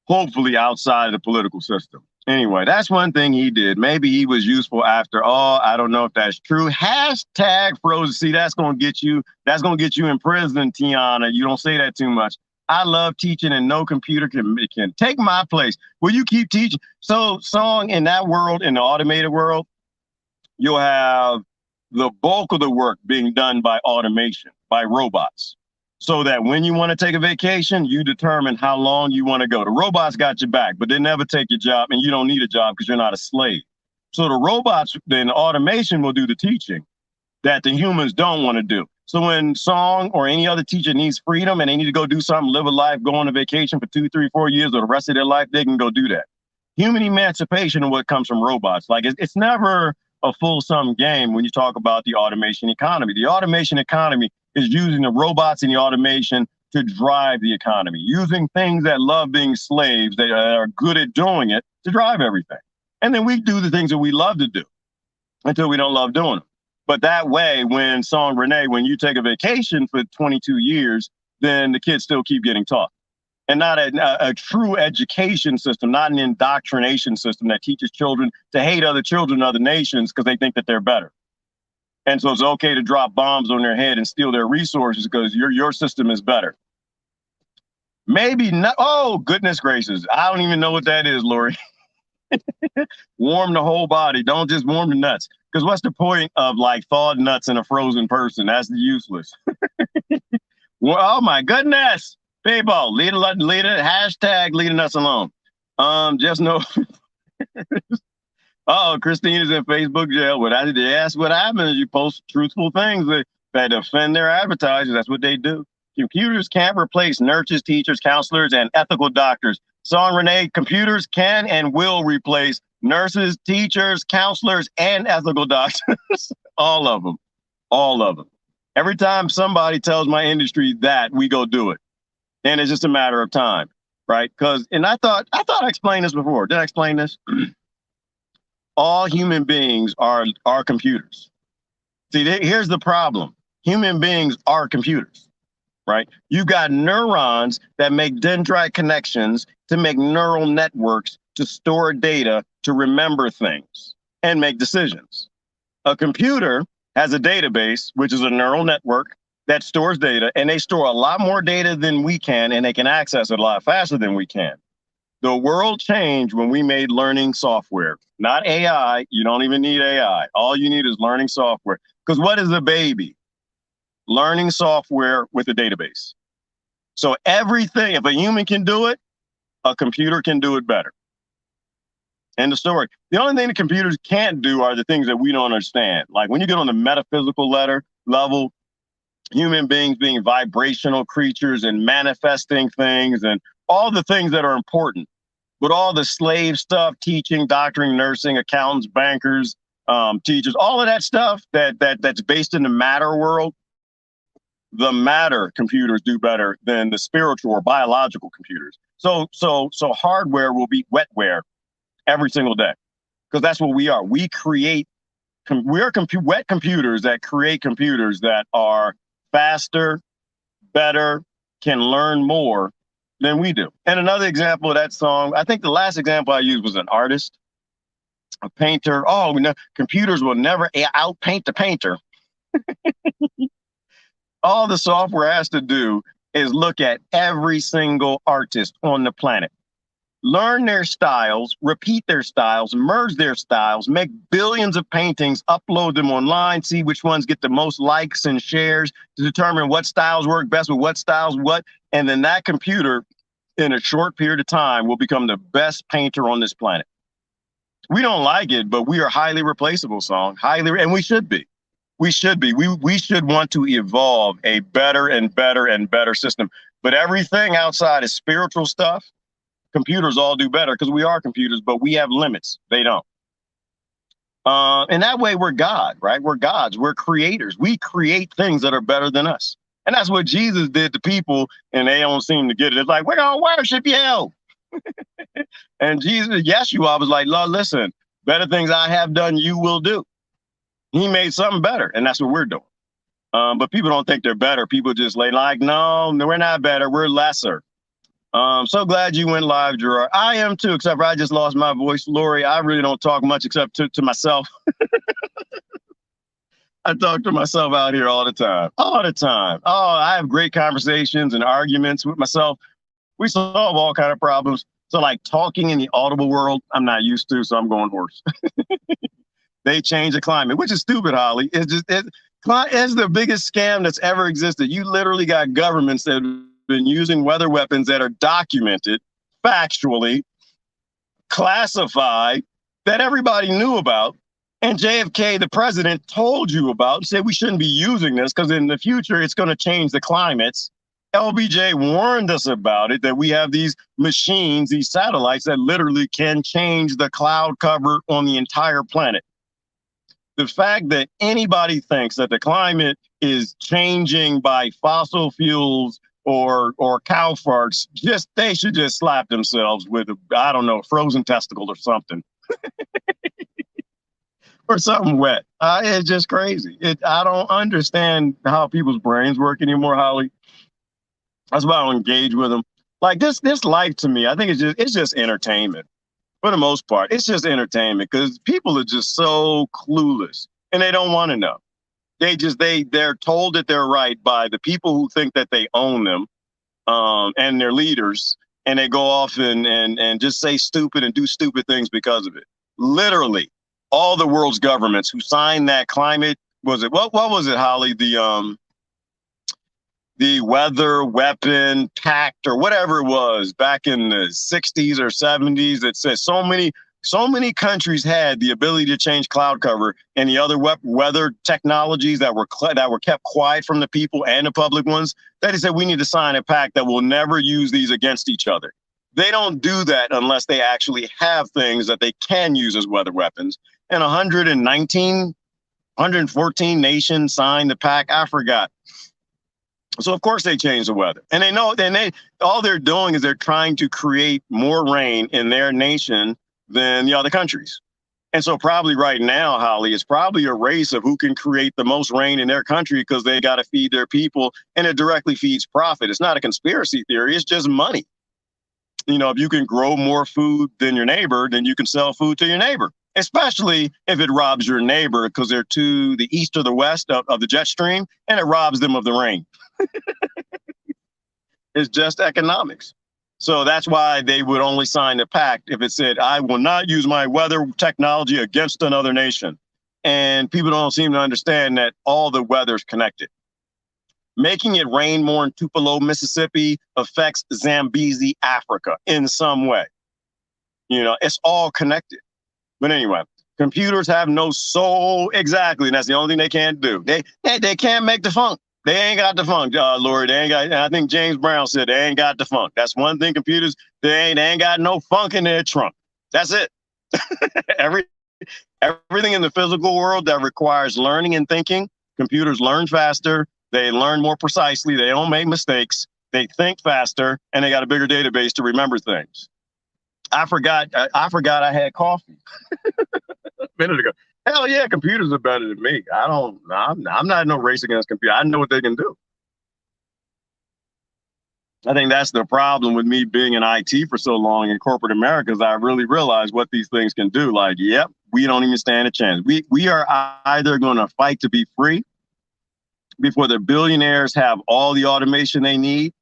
Speaker 1: hopefully outside of the political system. Anyway, that's one thing he did. Maybe he was useful after all. I don't know if that's true. Hashtag frozen. See, that's going to get you in prison, Tiana. You don't say that too much. I love teaching and no computer can take my place. Will you keep teaching? So Song, in that world, in the automated world, you'll have the bulk of the work being done by automation, by robots. So that when you want to take a vacation, you determine how long you want to go. The robots got your back, but they never take your job, and you don't need a job because you're not a slave. So the robots, then automation will do the teaching that the humans don't want to do. So when Song or any other teacher needs freedom and they need to go do something, live a life, go on a vacation for 2, 3, 4 years or the rest of their life, they can go do that. Human emancipation is what comes from robots. Like it's never a full-sum game when you talk about the automation economy. The automation economy is using the robots and the automation to drive the economy, using things that love being slaves, that are good at doing it, to drive everything. And then we do the things that we love to do until we don't love doing them. But that way, when Song Renee, when you take a vacation for 22 years, then the kids still keep getting taught. And not a true education system, not an indoctrination system that teaches children to hate other children in other nations because they think that they're better. And so it's okay to drop bombs on their head and steal their resources because your system is better. Maybe not. Oh, goodness gracious. I don't even know what that is, Lori. Warm the whole body. Don't just warm the nuts. Because what's the point of like thawed nuts in a frozen person? That's useless. Well, oh my goodness. People, leave it, hashtag leaving us alone. Just know. Christina's in Facebook jail. That's what happens. You post truthful things that offend their advertisers. That's what they do. Computers can't replace nurses, teachers, counselors, and ethical doctors. Song Renee, computers can and will replace nurses, teachers, counselors, and ethical doctors. All of them. All of them. Every time somebody tells my industry that, we go do it. And it's just a matter of time, right? And I thought I explained this before. Did I explain this? All human beings are computers. See, here's the problem. Human beings are computers, right? You got neurons that make dendrite connections to make neural networks to store data, to remember things and make decisions. A computer has a database, which is a neural network that stores data, and they store a lot more data than we can, and they can access it a lot faster than we can. The world changed when we made learning software, not AI. You don't even need AI. All you need is learning software. Because what is a baby? Learning software with a database. So everything, if a human can do it, a computer can do it better. End of story. The only thing the computers can't do are the things that we don't understand. Like when you get on the metaphysical level, human beings being vibrational creatures and manifesting things and all the things that are important. But all the slave stuff, teaching, doctoring, nursing, accountants, bankers, teachers, all of that stuff that's based in the matter world, the matter computers do better than the spiritual or biological computers. So hardware will be wetware every single day, because that's what we are. We create, we're wet computers that create computers that are faster, better, can learn more than we do. And another example of that song, I think the last example I used was an artist, a painter. Oh, no, computers will never outpaint the painter. All the software has to do is look at every single artist on the planet, learn their styles, repeat their styles, merge their styles, make billions of paintings, upload them online, see which ones get the most likes and shares to determine what styles work best with what styles what. And then that computer, in a short period of time, will become the best painter on this planet. We don't like it, but we are highly replaceable, song. And we should be. We should be. We should want to evolve a better and better and better system. But everything outside is spiritual stuff. Computers all do better because we are computers, but we have limits. They don't. And that way we're God, right? We're gods. We're creators. We create things that are better than us. And that's what Jesus did to people, and they don't seem to get it. It's like, we're going to worship you. And Jesus, Yeshua was like, Lord, listen, better things I have done, you will do. He made something better, and that's what we're doing. But people don't think they're better. People just like, no, we're not better. We're lesser. So glad you went live, Gerard. I am too, except for I just lost my voice. Lori, I really don't talk much except to myself. I talk to myself out here all the time. All the time. Oh, I have great conversations and arguments with myself. We solve all kind of problems. So like talking in the audible world, I'm not used to, so I'm going hoarse. They change the climate, which is stupid, Holly. It's the biggest scam that's ever existed. You literally got governments that have been using weather weapons that are documented, factually, classified, that everybody knew about. And JFK, the president, told you about, said we shouldn't be using this because in the future, it's going to change the climates. LBJ warned us about it, that we have these machines, these satellites that literally can change the cloud cover on the entire planet. The fact that anybody thinks that the climate is changing by fossil fuels or cow farts, they should just slap themselves with, I don't know, a frozen testicle or something. Or something wet. It's just crazy. I don't understand how people's brains work anymore, Holly. That's why I don't engage with them. Like this life to me, I think it's just entertainment. For the most part, it's just entertainment because people are just so clueless and they don't want to know. They're told that they're right by the people who think that they own them, and their leaders, and they go off and just say stupid and do stupid things because of it. Literally, all the world's governments who signed that climate, what was it, Holly? The weather weapon pact or whatever it was back in the 60s or 70s that said so many countries had the ability to change cloud cover, and the other weather technologies that were kept quiet from the people and the public ones, that they said we need to sign a pact that will never use these against each other. They don't do that unless they actually have things that they can use as weather weapons. And 114 nations signed the pact. I forgot. So of course they change the weather, and they know. Then all they're doing is they're trying to create more rain in their nation than the other countries. And so probably right now, Holly, it's probably a race of who can create the most rain in their country because they got to feed their people, and it directly feeds profit. It's not a conspiracy theory. It's just money. If you can grow more food than your neighbor, then you can sell food to your neighbor, especially if it robs your neighbor because they're to the east or the west of the jet stream, and it robs them of the rain. It's just economics. So that's why they would only sign the pact if it said, I will not use my weather technology against another nation. And people don't seem to understand that all the weather's connected. Making it rain more in Tupelo, Mississippi affects Zambezi, Africa in some way. It's all connected. But anyway, computers have no soul. Exactly. And that's the only thing they can't do. They can't make the funk. They ain't got the funk, Lori. They ain't got. And I think James Brown said they ain't got the funk. That's one thing. Computers, they ain't got no funk in their trunk. That's it. Everything in the physical world that requires learning and thinking, computers learn faster. They learn more precisely. They don't make mistakes. They think faster, and they got a bigger database to remember things. I forgot I had coffee a minute ago. Hell yeah, computers are better than me. I'm not in no race against computers. I know what they can do. I think that's the problem with me being in IT for so long in corporate America is I really realized what these things can do. Like, yep, we don't even stand a chance. We are either going to fight to be free before the billionaires have all the automation they need,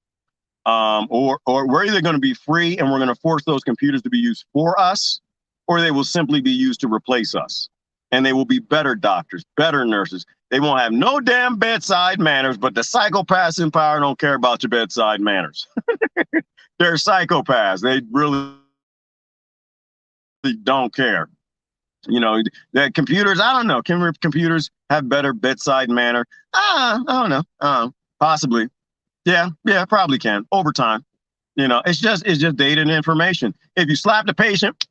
Speaker 1: or we're either going to be free and we're going to force those computers to be used for us, or they will simply be used to replace us. And they will be better doctors, better nurses. They won't have no damn bedside manners, but the psychopaths in power don't care about your bedside manners. They're psychopaths. They really don't care. The computers, I don't know. Can computers have better bedside manner? I don't know. Possibly. Yeah, probably can over time. It's just data and information. If you slap the patient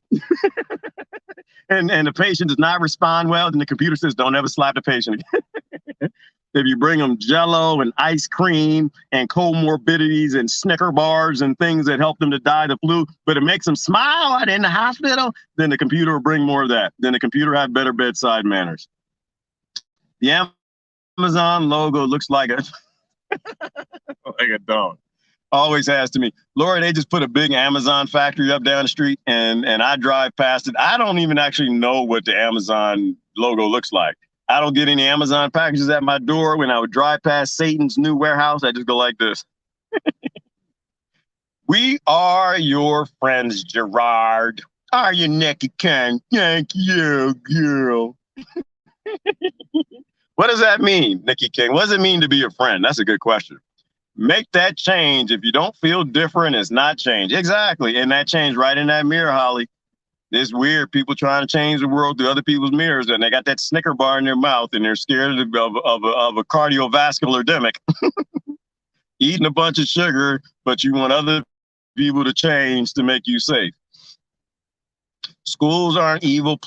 Speaker 1: and the patient does not respond well, then the computer says, don't ever slap the patient again. If you bring them Jell-O and ice cream and comorbidities and Snicker bars and things that help them to die of the flu, but it makes them smile in the hospital, then the computer will bring more of that. Then the computer have better bedside manners. The Amazon logo looks like a like a dog. Always has to me. Lori, they just put a big Amazon factory up down the street, and I drive past it. I don't even actually know what the Amazon logo looks like. I don't get any Amazon packages at my door. When I would drive past Satan's new warehouse, I just go like this. We are your friends, Gerard. Are you, Nikki King? Thank you, girl. What does that mean, Nikki King? What does it mean to be a friend? That's a good question. Make that change. If you don't feel different, it's not change. Exactly. And that change right in that mirror, Holly. It's weird. People trying to change the world through other people's mirrors, and they got that Snicker bar in their mouth, and they're scared of a cardiovascular demic. Eating a bunch of sugar, but you want other people to change to make you safe. Schools aren't evil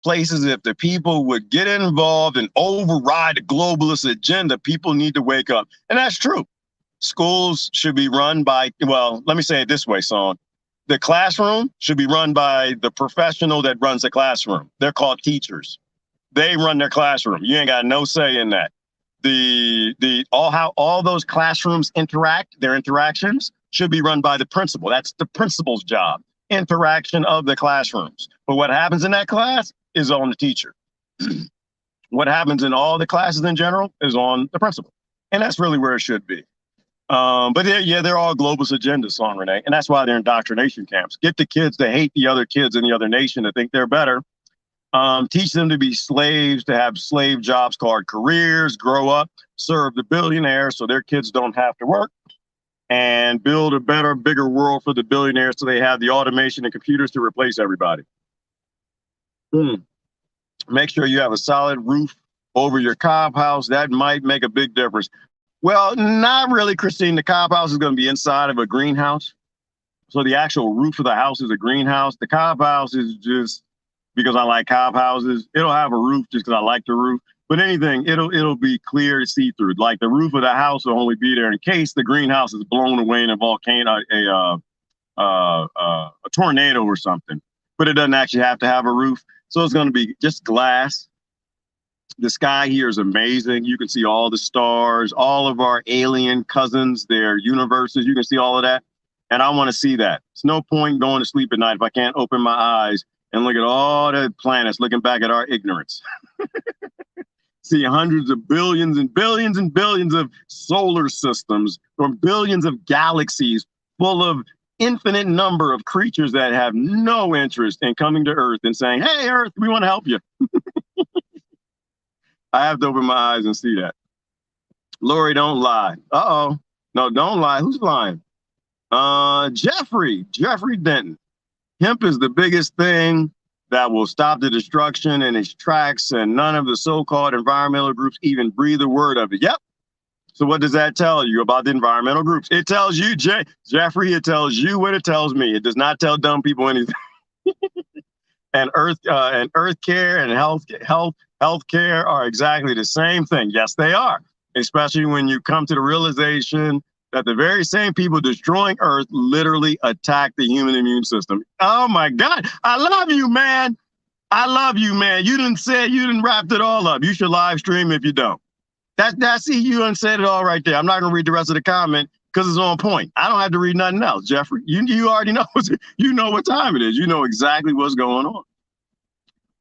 Speaker 1: places. If the people would get involved and override the globalist agenda, people need to wake up. And that's true. Schools should be run by, well, let me say it this way, Son. The classroom should be run by the professional that runs the classroom. They're called teachers. They run their classroom. You ain't got no say in that. How all those classrooms interact, their interactions should be run by the principal. That's the principal's job. Interaction of the classrooms. But what happens in that class is on the teacher. What happens in all the classes in general is on the principal. And that's really where it should be. But they're all globalist agendas, Son Renee. And that's why they're indoctrination camps. Get the kids to hate the other kids in the other nation to think they're better. Teach them to be slaves, to have slave jobs called careers, grow up, serve the billionaires so their kids don't have to work, and build a better, bigger world for the billionaires so they have the automation and computers to replace everybody. Make sure you have a solid roof over your cob house. That might make a big difference. Well, not really, Christine. The cob house is going to be inside of a greenhouse. So the actual roof of the house is a greenhouse. The cob house is just because I like cob houses. It'll have a roof just because I like the roof. But anything, it'll be clear to see through. Like the roof of the house will only be there in case the greenhouse is blown away in a volcano, a tornado or something. but it doesn't actually have to have a roof. So it's going to be just glass. The sky here is amazing. You can see all the stars, all of our alien cousins, their universes. You can see all of that. And I want to see that. It's no point going to sleep at night if I can't open my eyes and look at all the planets, looking back at our ignorance. See hundreds of billions and billions and billions of solar systems or billions of galaxies full of infinite number of creatures that have no interest in coming to Earth and saying, hey, Earth, we want to help you. I have to open my eyes and see that. Lori, don't lie. Uh-oh. No, don't lie. Who's lying? Jeffrey Denton. Hemp is the biggest thing that will stop the destruction in its tracks, and none of the so-called environmental groups even breathe a word of it. Yep. So what does that tell you about the environmental groups? It tells you, Jeffrey, it tells you what it tells me. It does not tell dumb people anything. And earth care and health care are exactly the same thing. Yes, they are. Especially when you come to the realization that the very same people destroying Earth literally attack the human immune system. Oh my God. I love you, man. I love you, man. You didn't wrap it all up. You should live stream if you don't. See, you done said it all right there. I'm not gonna read the rest of the comment because it's on point. I don't have to read nothing else, Jeffrey. You already know, you know what time it is. You know exactly what's going on.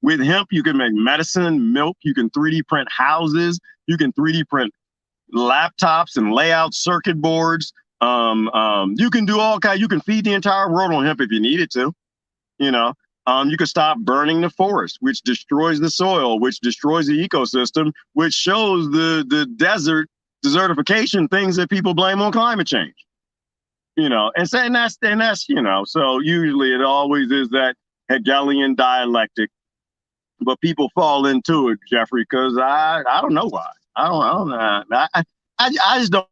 Speaker 1: With hemp, you can make medicine, milk, you can 3D print houses, you can 3D print laptops and layout circuit boards. You can do all kinds, you can feed the entire world on hemp if you needed to, you know. You can stop burning the forest, which destroys the soil, which destroys the ecosystem, which shows the desertification, things that people blame on climate change. You know, and that's, you know, so usually it always is that Hegelian dialectic, but people fall into it, Jeffrey, because I don't know why. I don't know. I just don't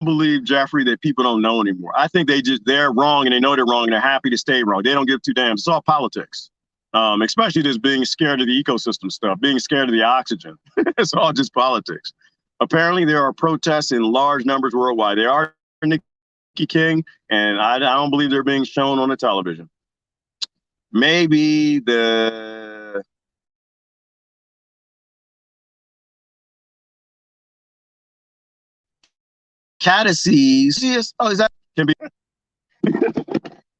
Speaker 1: believe, Jeffrey, that people don't know anymore. I think they're wrong and they know they're wrong and they're happy to stay wrong. They don't give two damns. It's all politics. Especially just being scared of the ecosystem stuff, being scared of the oxygen. It's all just politics. Apparently there are protests in large numbers worldwide. They are Nikki King, and I don't believe they're being shown on the television. Maybe the Caduceus. Oh, is that can be?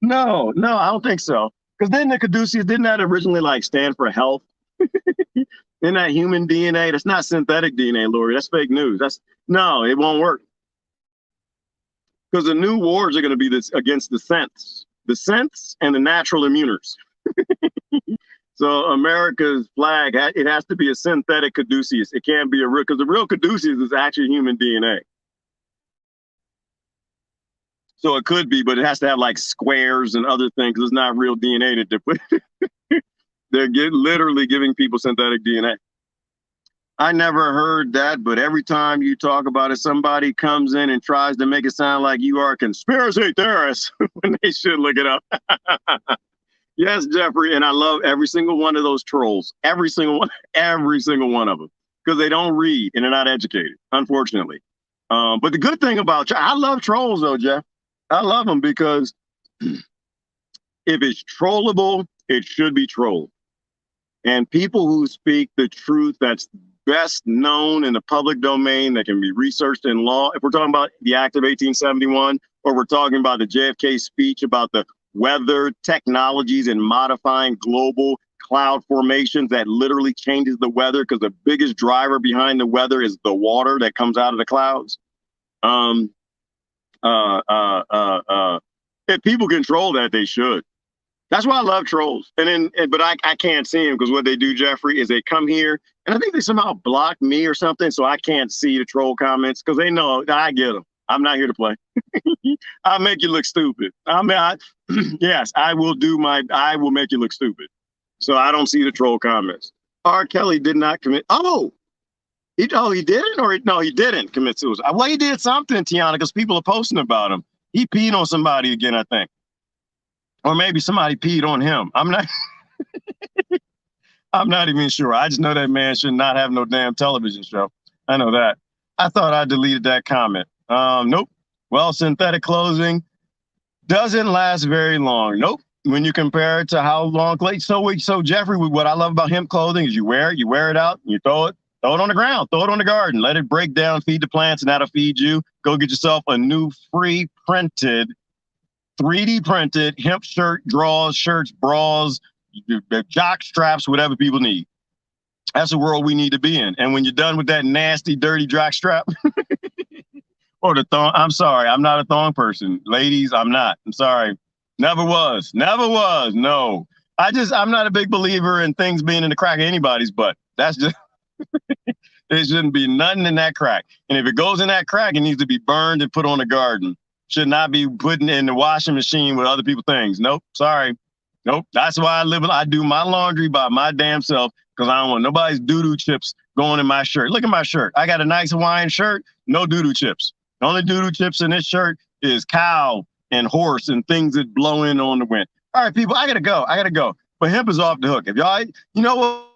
Speaker 1: No, I don't think so. Because then the Caduceus, didn't that originally like stand for health? Isn't that human DNA? That's not synthetic DNA, Lori. That's fake news. No, it won't work. Because the new wars are going to be against the synths and the natural immuners. So America's flag, it has to be a synthetic Caduceus. It can't be a real, because the real Caduceus is actually human DNA. So it could be, but it has to have like squares and other things. It's not real DNA that they're putting. They're literally giving people synthetic DNA. I never heard that, but every time you talk about it, somebody comes in and tries to make it sound like you are a conspiracy theorist when they should look it up. Yes, Jeffrey, and I love every single one of those trolls. Every single one of them, because they don't read and they're not educated, unfortunately. But the good thing about I love trolls, though, Jeff. I love them because if it's trollable, it should be trolled. And people who speak the truth that's best known in the public domain that can be researched in law, if we're talking about the Act of 1871, or we're talking about the JFK speech about the weather technologies and modifying global cloud formations that literally changes the weather, because the biggest driver behind the weather is the water that comes out of the clouds. If people control that, they should. That's why I love trolls. But I can't see them, because what they do, Jeffrey, is they come here and I think they somehow block me or something, so I can't see the troll comments, because they know I get them. I'm not here to play. I'll make you look stupid. Yes, I will make you look stupid. So I don't see the troll comments. R. Kelly did not commit. He didn't? Or no, he didn't commit suicide. Well, he did something, Tiana, because people are posting about him. He peed on somebody again, I think. Or maybe somebody peed on him. I'm not even sure. I just know that man should not have no damn television show. I know that. I thought I deleted that comment. Nope. Well, synthetic clothing doesn't last very long. Nope. when you compare it to how long so Jeffrey, what I love about hemp clothing is you wear it out, and you throw it on the ground, throw it on the garden, let it break down, feed the plants, and that'll feed you. Go get yourself a new free printed, 3D printed hemp shirt, drawers, shirts, bras, jock straps, whatever people need. That's the world we need to be in. And when you're done with that nasty, dirty jock strap, or the thong, I'm sorry, I'm not a thong person. Ladies, I'm not. I'm sorry. Never was. No. I'm not a big believer in things being in the crack of anybody's butt. That's just, there shouldn't be nothing in that crack. And if it goes in that crack, it needs to be burned and put on a garden. Should not be put in the washing machine with other people's things. Nope. Sorry. Nope. That's why I do my laundry by my damn self, because I don't want nobody's doo-doo chips going in my shirt. Look at my shirt. I got a nice Hawaiian shirt, no doo-doo chips. The only doo-doo chips in this shirt is cow and horse and things that blow in on the wind. All right, people, I gotta go. But hemp is off the hook. If y'all, you know what?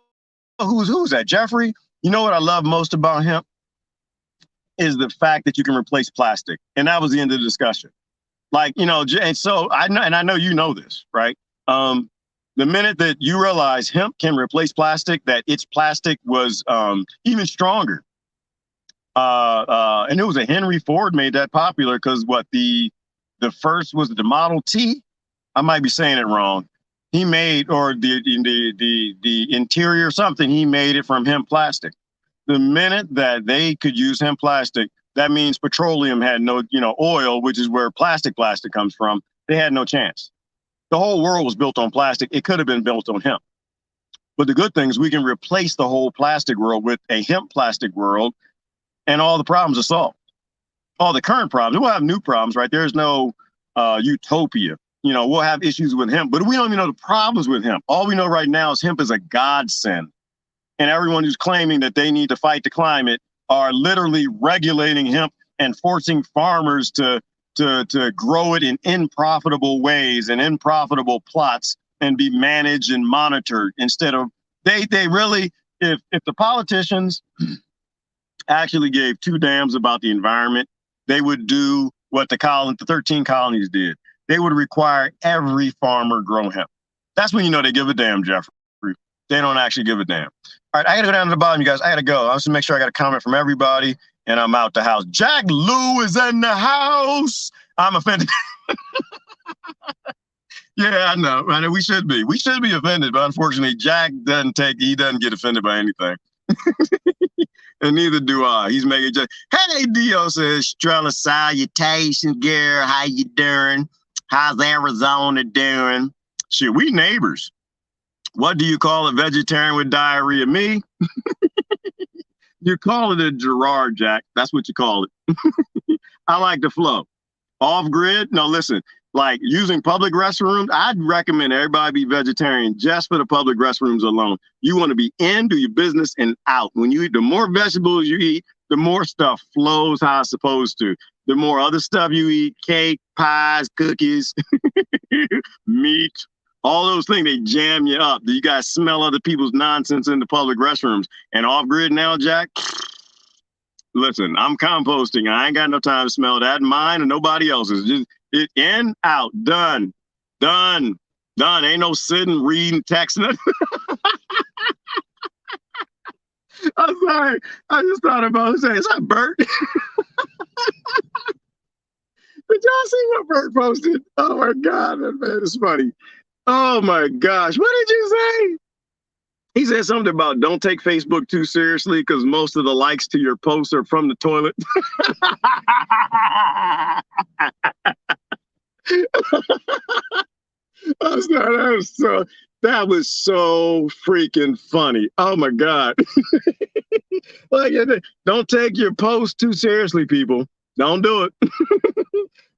Speaker 1: Who's that? Jeffrey? You know what I love most about hemp is the fact that you can replace plastic. And that was the end of the discussion. Like, you know, and so I know you know this, right? The minute that you realize hemp can replace plastic, that its plastic was even stronger. And it was a Henry Ford made that popular because the first was the Model T. I might be saying it wrong. He made, or the interior something, he made it from hemp plastic. The minute that they could use hemp plastic, that means petroleum had no, oil, which is where plastic comes from. They had no chance. The whole world was built on plastic. It could have been built on hemp. But the good thing is we can replace the whole plastic world with a hemp plastic world, and all the problems are solved. All the current problems, we'll have new problems, right? There's no utopia. We'll have issues with hemp, but we don't even know the problems with hemp. All we know right now is hemp is a godsend. And everyone who's claiming that they need to fight the climate are literally regulating hemp and forcing farmers to grow it in unprofitable ways and unprofitable plots and be managed and monitored instead of they really, if the politicians actually gave two damns about the environment, they would do what the 13 colonies did. They would require every farmer grow hemp. That's when you know they give a damn, Jeffrey. They don't actually give a damn. All right, I got to go down to the bottom, you guys. I got to go. I want to make sure I got a comment from everybody, and I'm out the house. Jack Lou is in the house. I'm offended. Yeah, I know. We should be. We should be offended, but unfortunately, Jack doesn't get offended by anything. And neither do I. He's making just, hey, Dio says, Strella, salutations, girl. How you doing? How's Arizona doing? Shit, we neighbors. What do you call a vegetarian with diarrhea? Me? You call it a Gerard, Jack. That's what you call it. I like the flow. Off grid? No, listen, like using public restrooms, I'd recommend everybody be vegetarian just for the public restrooms alone. You want to be in, do your business, and out. When you eat, the more vegetables you eat, the more stuff flows how it's supposed to. The more other stuff you eat, cake, pies, cookies, meat, all those things, they jam you up. You guys smell other people's nonsense in the public restrooms. And off grid now, Jack, listen, I'm composting. I ain't got no time to smell that. Mine or nobody else's. Just it in, out, done. Ain't no sitting, reading, texting. I'm sorry. I just thought about saying, is that Bert? Did y'all see what Bert posted? Oh my God, that man is funny. Oh my gosh, what did you say? He said something about don't take Facebook too seriously because most of the likes to your posts are from the toilet. That was so freaking funny. Oh my God. Like, don't take your posts too seriously, people. Don't do it.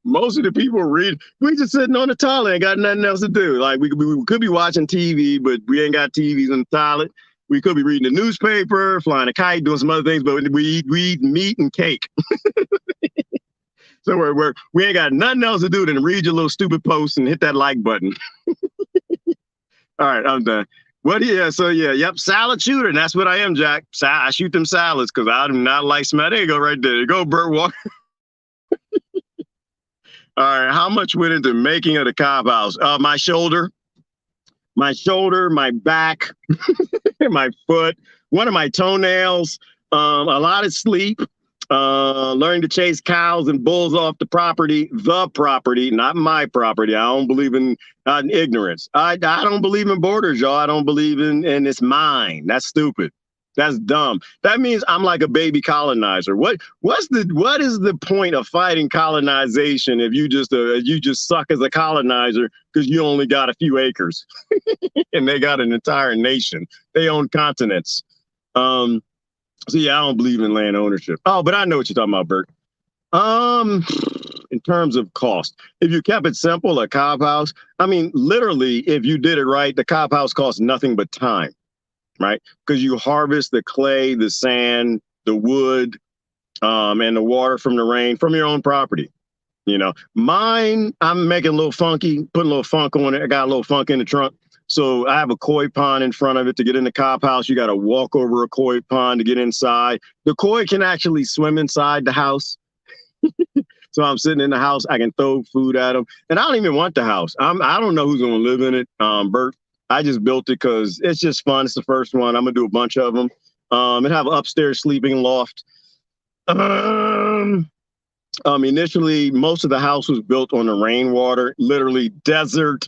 Speaker 1: Most of the people we just sitting on the toilet, ain't got nothing else to do. Like we could be watching TV, but we ain't got TVs in the toilet. We could be reading the newspaper, flying a kite, doing some other things, but we eat meat and cake. So we ain't got nothing else to do than read your little stupid posts and hit that like button. All right, I'm done. Yep, salad shooter, and that's what I am, Jack. I shoot them salads because I do not like smell. There you go, right there. There you go, Bert Walker. All right. How much went into making of the cop house? My shoulder, my back, my foot, one of my toenails, a lot of sleep, learning to chase cows and bulls off the property, not my property. I don't believe in ignorance. I don't believe in borders, y'all. I don't believe in it's mine. That's stupid. That's dumb. That means I'm like a baby colonizer. What is the point of fighting colonization if you just suck as a colonizer because you only got a few acres and they got an entire nation. They own continents. So yeah, I don't believe in land ownership. Oh, but I know what you're talking about, Bert. In terms of cost, if you kept it simple, a cob house, I mean, literally, if you did it right, the cob house costs nothing but time, right? Because you harvest the clay, the sand, the wood, and the water from the rain from your own property. You know, mine, I'm making a little funky, putting a little funk on it. I got a little funk in the trunk. So I have a koi pond in front of it. To get in the cop house, you got to walk over a koi pond to get inside. The koi can actually swim inside the house. So I'm sitting in the house. I can throw food at them. And I don't even want the house. I don't know who's going to live in it. Bert, I just built it because it's just fun. It's the first one. I'm going to do a bunch of them. And have an upstairs sleeping loft. Initially, most of the house was built on the rainwater, literally desert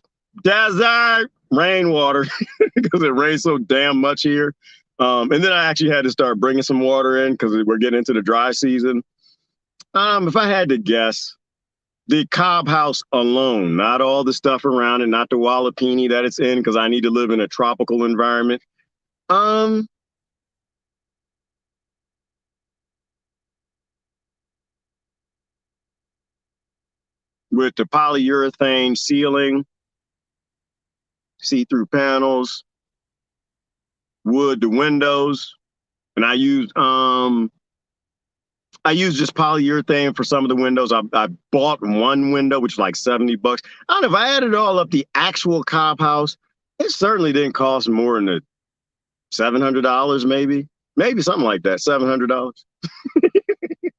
Speaker 1: rainwater, because it rains so damn much here. And then I actually had to start bringing some water in because we're getting into the dry season. If I had to guess, the cob house alone, not all the stuff around it, not the wallapini that it's in, because I need to live in a tropical environment. With the polyurethane ceiling, see-through panels, wood, the windows, and I used just polyurethane for some of the windows. I bought one window, which was like $70. I don't know if I added all up the actual cob house, it certainly didn't cost more than $700, maybe something like that, $700,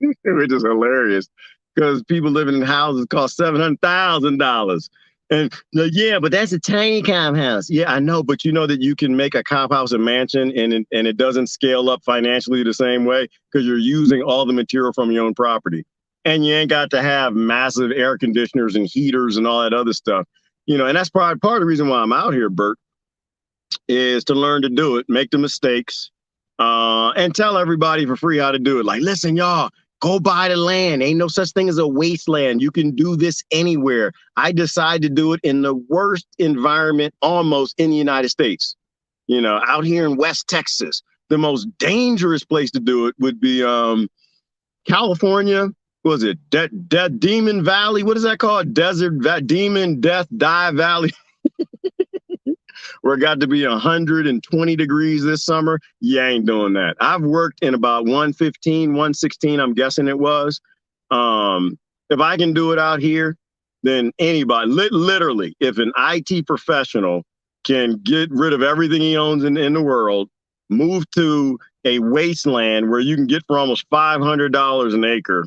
Speaker 1: which is hilarious because people living in houses cost $700,000. And yeah, but that's a tiny cob house. Yeah, I know, but you know that you can make a cob house a mansion, and it doesn't scale up financially the same way because you're using all the material from your own property, and you ain't got to have massive air conditioners and heaters and all that other stuff. You know, and that's part of the reason why I'm out here, Bert, is to learn to do it, make the mistakes, and tell everybody for free how to do it. Like, listen, y'all, go buy the land. Ain't no such thing as a wasteland. You can do this anywhere. I decided to do it in the worst environment almost in the United States. You know, out here in West Texas, the most dangerous place to do it would be California. What was it? Demon Valley. What is that called? Demon Death Die Valley. Where it got to be 120 degrees this summer. You ain't doing that. I've worked in about 115, 116, I'm guessing it was. If I can do it out here, then anybody, literally, if an IT professional can get rid of everything he owns in the world, move to a wasteland where you can get for almost $500 an acre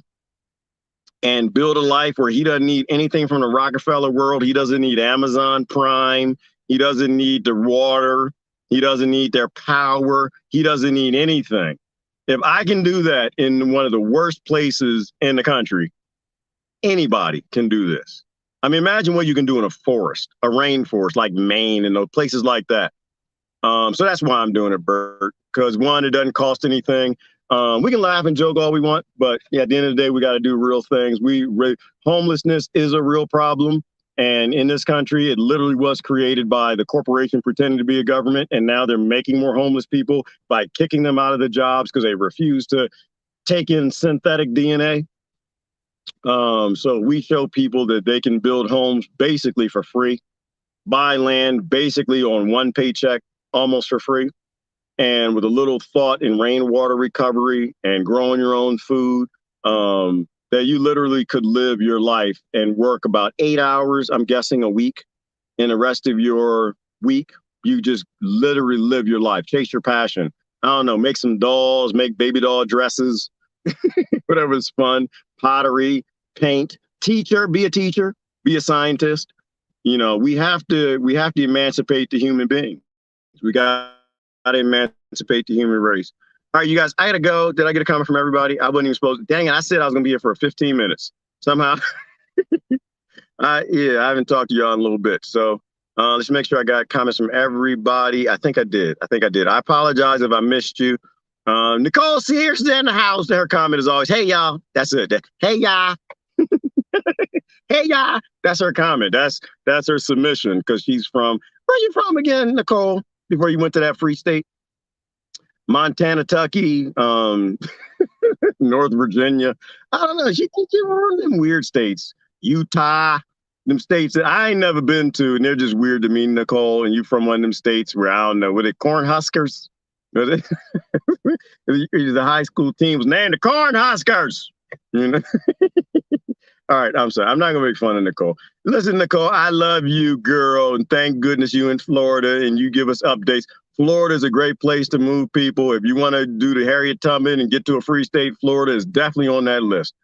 Speaker 1: and build a life where he doesn't need anything from the Rockefeller world. He doesn't need Amazon Prime. He doesn't need the water. He doesn't need their power. He doesn't need anything. If I can do that in one of the worst places in the country, anybody can do this. I mean, imagine what you can do in a forest, a rainforest like Maine and those places like that. So that's why I'm doing it, Bert, because one, it doesn't cost anything. We can laugh and joke all we want, but yeah, at the end of the day, we got to do real things. Homelessness is a real problem. And in this country, it literally was created by the corporation pretending to be a government. And now they're making more homeless people by kicking them out of the jobs because they refuse to take in synthetic DNA. So we show people that they can build homes basically for free, buy land basically on one paycheck, almost for free. And with a little thought in rainwater recovery and growing your own food, that you literally could live your life and work about 8 hours, I'm guessing, a week. And the rest of your week, you just literally live your life, chase your passion. I don't know, make some dolls, make baby doll dresses, whatever's fun, pottery, paint, teacher, be a teacher, be a scientist. You know, we have to emancipate the human being. We got to emancipate the human race. All right, you guys, I got to go. Did I get a comment from everybody? I wasn't even supposed to. Dang it, I said I was going to be here for 15 minutes. Somehow, yeah, I haven't talked to y'all in a little bit. So let's make sure I got comments from everybody. I think I did. I apologize if I missed you. Nicole Sears is in the house. Her comment is always, hey, y'all. That's it. Hey, y'all. Hey, y'all. That's her comment. That's her submission because she's from, where you from again, Nicole, before you went to that free state? Montana, Tucky, North Virginia. I don't know. She from them weird states. Utah, them states that I ain't never been to, and they're just weird to me, Nicole. And you from one of them states where I don't know, were they Cornhuskers? Was it? The high school team was named the Cornhuskers. You know? All right, I'm sorry. I'm not gonna make fun of Nicole. Listen, Nicole, I love you, girl, and thank goodness you in Florida and you give us updates. Florida is a great place to move people. If you want to do the Harriet Tubman and get to a free state, Florida is definitely on that list.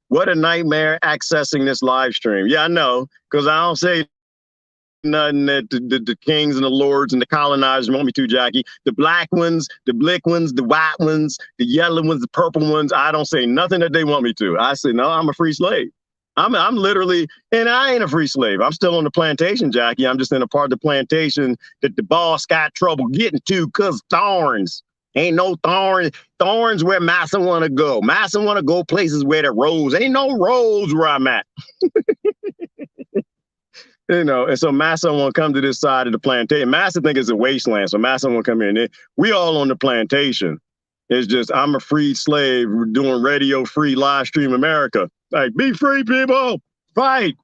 Speaker 1: What a nightmare accessing this live stream. Yeah, I know, because I don't say nothing that the kings and the lords and the colonizers want me to, Jackie. The black ones, the blick ones, the white ones, the yellow ones, the purple ones, I don't say nothing that they want me to. I say, no, I'm a free slave. I'm literally, and I ain't a free slave. I'm still on the plantation, Jackie. I'm just in a part of the plantation that the boss got trouble getting to because thorns. Ain't no thorns. Thorns where Massa want to go. Massa want to go places where the roads. Ain't no roads where I'm at. You know, and so Massa won't come to this side of the plantation. Massa think it's a wasteland, so Massa won't come here. And we all on the plantation. It's just I'm a free slave doing radio free live stream America. Like, be free, people. Fight.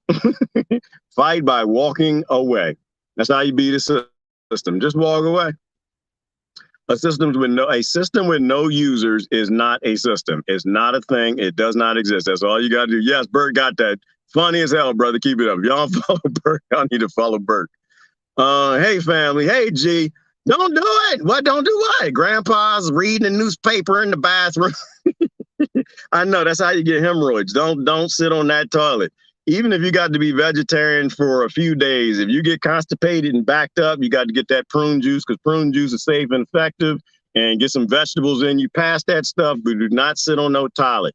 Speaker 1: Fight by walking away. That's how you beat a system. Just walk away. A system with no users is not a system. It's not a thing. It does not exist. That's all you got to do. Yes, Bert got that. Funny as hell, brother. Keep it up. If y'all don't follow Bert, y'all need to follow Bert. Hey, family. Hey, G. Don't do it. What? Don't do what? Grandpa's reading a newspaper in the bathroom. I know that's how you get hemorrhoids. Don't sit on that toilet. Even if you got to be vegetarian for a few days, if you get constipated and backed up, you got to get that prune juice because prune juice is safe and effective, and get some vegetables in you. Pass that stuff, but do not sit on no toilet.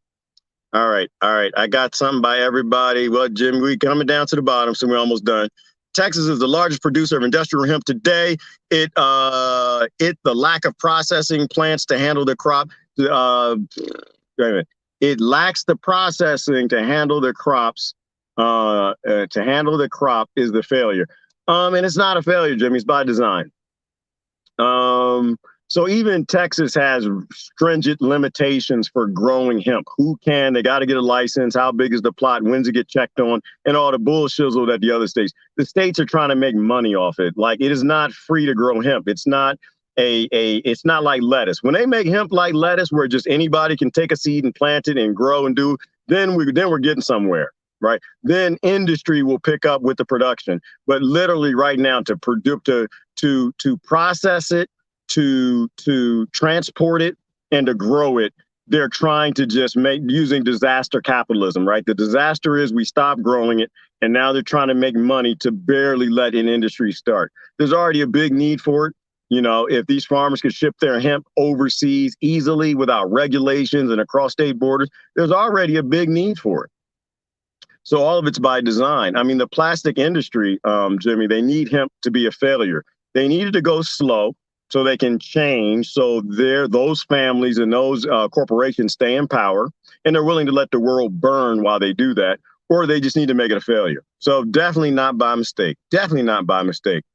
Speaker 1: All right. I got something by everybody. Well, Jim, we coming down to the bottom, so we're almost done. Texas is the largest producer of industrial hemp today. The lack of processing plants to handle the crop. It lacks the processing to handle the crops. To handle the crop is the failure. And it's not a failure, Jimmy. It's by design. So even Texas has stringent limitations for growing hemp. Who can? They got to get a license. How big is the plot? When's it get checked on? And all the bullshizzle that the other states. The states are trying to make money off it. Like, it is not free to grow hemp. It's not it's not like lettuce. When they make hemp like lettuce, where just anybody can take a seed and plant it and grow and do, then we're getting somewhere, right? Then industry will pick up with the production. But literally right now, to process it, to transport it, and to grow it, they're trying to just make using disaster capitalism, right? The disaster is we stop growing it, and now they're trying to make money to barely let an industry start. There's already a big need for it. You know, if these farmers could ship their hemp overseas easily without regulations and across state borders, there's already a big need for it. So all of it's by design. I mean, the plastic industry, Jimmy, they need hemp to be a failure. They needed to go slow so they can change. So those families and those corporations stay in power, and they're willing to let the world burn while they do that, or they just need to make it a failure. So definitely not by mistake. Definitely not by mistake.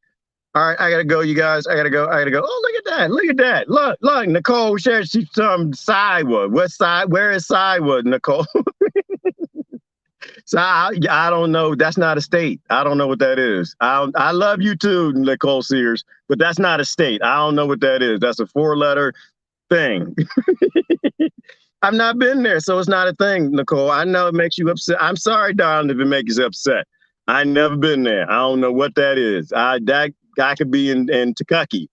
Speaker 1: All right, I gotta go, you guys. I gotta go. Oh, look at that! Look at that! Look! Nicole shared some Sidewood. What side? Where is Sidewood, Nicole? So I don't know. That's not a state. I don't know what that is. I love you too, Nicole Sears, but that's not a state. I don't know what that is. That's a 4-letter thing. I've not been there, so it's not a thing, Nicole. I know it makes you upset. I'm sorry, darling, if it makes you upset. I never been there. I don't know what that is. That guy could be in Kentucky.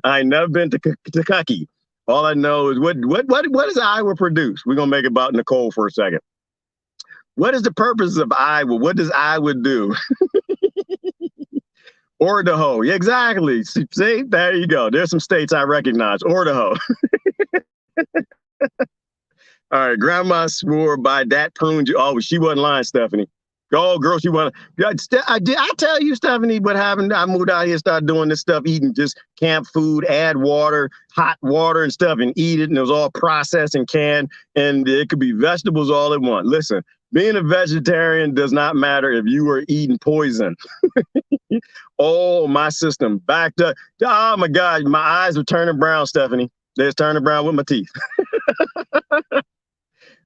Speaker 1: I ain't never been to Kentucky. All I know is what does Iowa produce? We're gonna make it about Nicole for a second. What is the purpose of Iowa? What does Iowa do? Idaho. Exactly. See, there you go. There's some states I recognize. Idaho. All right. Grandma swore by that prune juice. Oh, she wasn't lying, Stephanie. Oh, girl, she wasn't. Yeah, I tell you, Stephanie, what happened? I moved out here, started doing this stuff, eating just camp food, add water, hot water and stuff, and eat it. And it was all processed and canned. And it could be vegetables all at once. Listen, being a vegetarian does not matter if you were eating poison. Oh, my system backed up. Oh, my God. My eyes were turning brown, Stephanie. They're turning brown with my teeth.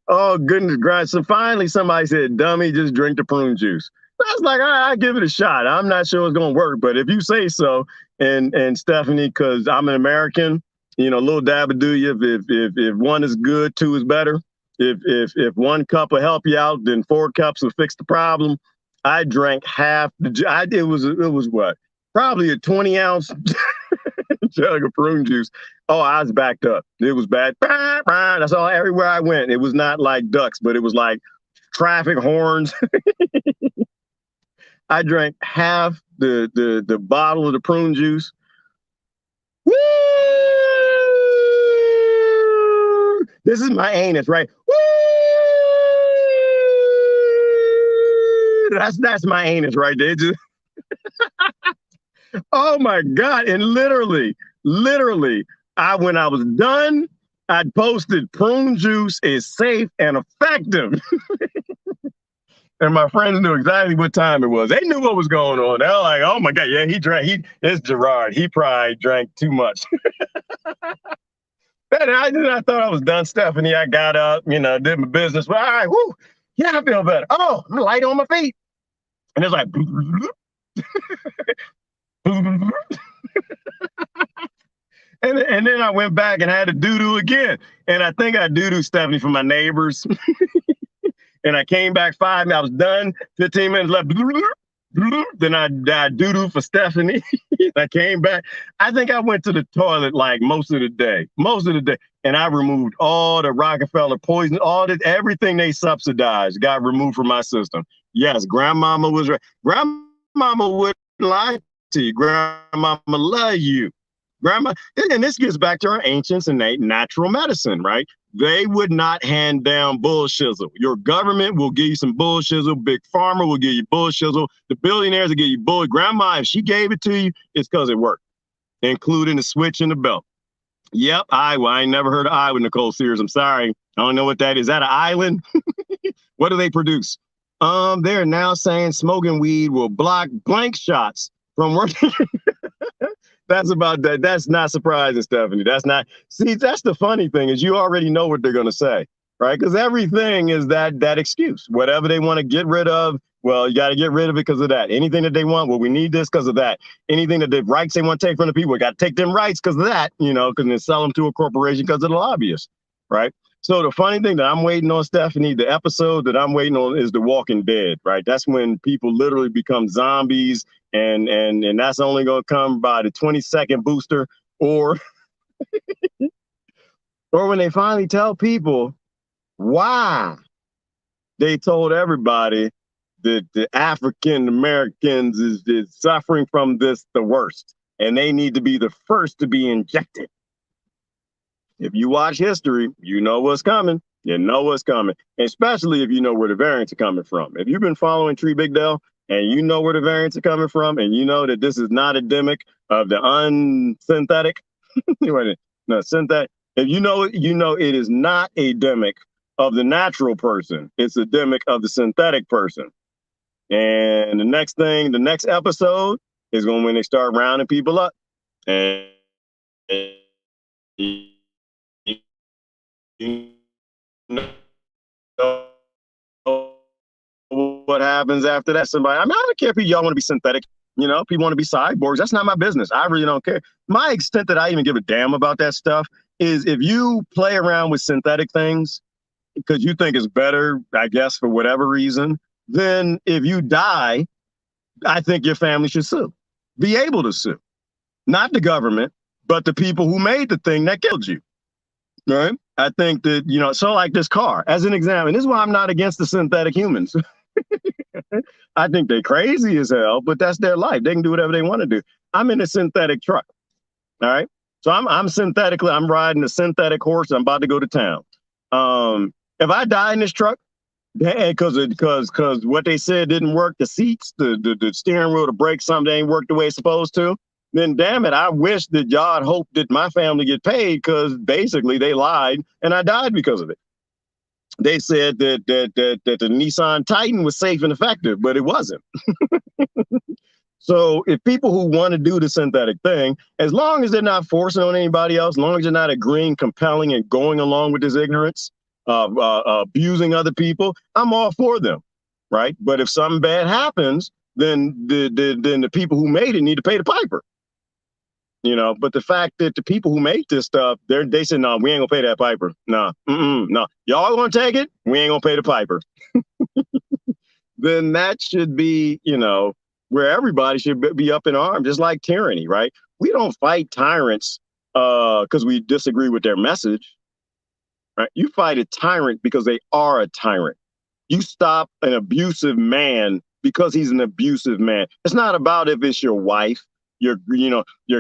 Speaker 1: Oh, goodness gracious. So finally, somebody said, dummy, just drink the prune juice. I was like, all right, I'll give it a shot. I'm not sure it's going to work, but if you say so, and Stephanie, because I'm an American, you know, little dab will do you. If one is good, two is better. If one cup will help you out, then 4 cups will fix the problem. I drank half. It was what? Probably a 20-ounce jug of prune juice. Oh, I was backed up. It was bad. That's all. Everywhere I went, it was not like ducks, but it was like traffic horns. I drank half the bottle of the prune juice. Woo! This is my anus, right? Woo! That's my anus right there. Just oh my God. And literally, when I was done, I posted prune juice is safe and effective. And my friends knew exactly what time it was. They knew what was going on. They were like, oh my God, yeah, he drank. It's Gerard. He probably drank too much. I thought I was done, Stephanie. I got up, you know, did my business. Well, all right, whoo, yeah, I feel better. Oh, I'm light on my feet. And it's like, and then I went back and had to doo-doo again. And I think I doo-doo Stephanie for my neighbors. And I came back 5 minutes. I was done, 15 minutes left. Then I doo-doo for Stephanie. I came back. I think I went to the toilet like most of the day. And I removed all the Rockefeller poison, everything they subsidized got removed from my system. Yes, grandmama was right. Grandmama wouldn't lie to you. Grandmama love you. Grandma, and this gets back to our ancients and natural medicine, right? They would not hand down bullshizzle. Your government will give you some bullshizzle. Big pharma will give you bullshizzle. The billionaires will give you bull. Grandma, if she gave it to you, it's because it worked, including the switch in the belt. Yep, Iowa. I ain't never heard of Iowa, Nicole Sears. I'm sorry. I don't know what that is. Is that an island? What do they produce? They're now saying smoking weed will block blank shots from working. That's about that. That's not surprising, Stephanie. That's not. See, that's the funny thing is you already know what they're going to say, right? Because everything is that excuse. Whatever they want to get rid of, well, you got to get rid of it because of that. Anything that they want, well, we need this because of that. Anything that the rights they want to take from the people, we got to take them rights because of that, you know, because then sell them to a corporation because of the lobbyists, right? So the funny thing that I'm waiting on, Stephanie, the episode that I'm waiting on is The Walking Dead, right? That's when people literally become zombies. And that's only going to come by the 22nd booster or when they finally tell people why they told everybody that the African Americans is suffering from this the worst and they need to be the first to be injected. If you watch history, you know what's coming. You know what's coming, especially if you know where the variants are coming from. If you've been following Tree Big Dell, and you know where the variants are coming from, and you know that this is not endemic of the unsynthetic, no, synthetic. If you know it is not endemic of the natural person. It's endemic of the synthetic person. And the next episode is when they start rounding people up. And you know what happens after that. Somebody, I don't care if y'all want to be synthetic, you know, people want to be cyborgs. That's not my business. I really don't care. My extent that I even give a damn about that stuff is if you play around with synthetic things because you think it's better, I guess, for whatever reason, then if you die, I think your family should sue. Be able to sue. Not the government, but the people who made the thing that killed you. Right? I think that, so like this car, as an example, and this is why I'm not against the synthetic humans. I think they're crazy as hell, but that's their life. They can do whatever they want to do. I'm in a synthetic truck. All right. So I'm riding a synthetic horse. I'm about to go to town. If I die in this truck, because what they said didn't work, the seats, the steering wheel, the brakes, something ain't worked the way it's supposed to, then damn it, I wish that y'all had hoped that my family get paid, because basically they lied and I died because of it. They said that the Nissan Titan was safe and effective, but it wasn't. So if people who want to do the synthetic thing, as long as they're not forcing on anybody else, as long as they're not agreeing, compelling, and going along with this ignorance, abusing other people, I'm all for them, right? But if something bad happens, then the people who made it need to pay the piper. But the fact that the people who make this stuff, they said, no, we ain't gonna pay that piper. No, no. Y'all gonna take it? We ain't gonna pay the piper. Then that should be, where everybody should be up in arms, just like tyranny, right? We don't fight tyrants because we disagree with their message, right? You fight a tyrant because they are a tyrant. You stop an abusive man because he's an abusive man. It's not about if it's your wife, your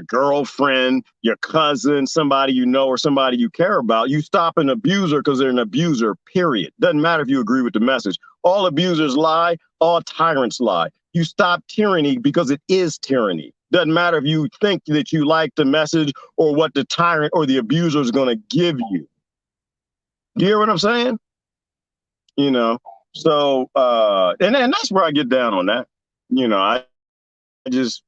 Speaker 1: girlfriend, your cousin, somebody you know or somebody you care about. You stop an abuser because they're an abuser, period. Doesn't matter if you agree with the message. All abusers lie, all tyrants lie. You stop tyranny because it is tyranny. Doesn't matter if you think that you like the message or what the tyrant or the abuser is going to give you. Do you hear what I'm saying? So and that's where I get down on that. I just,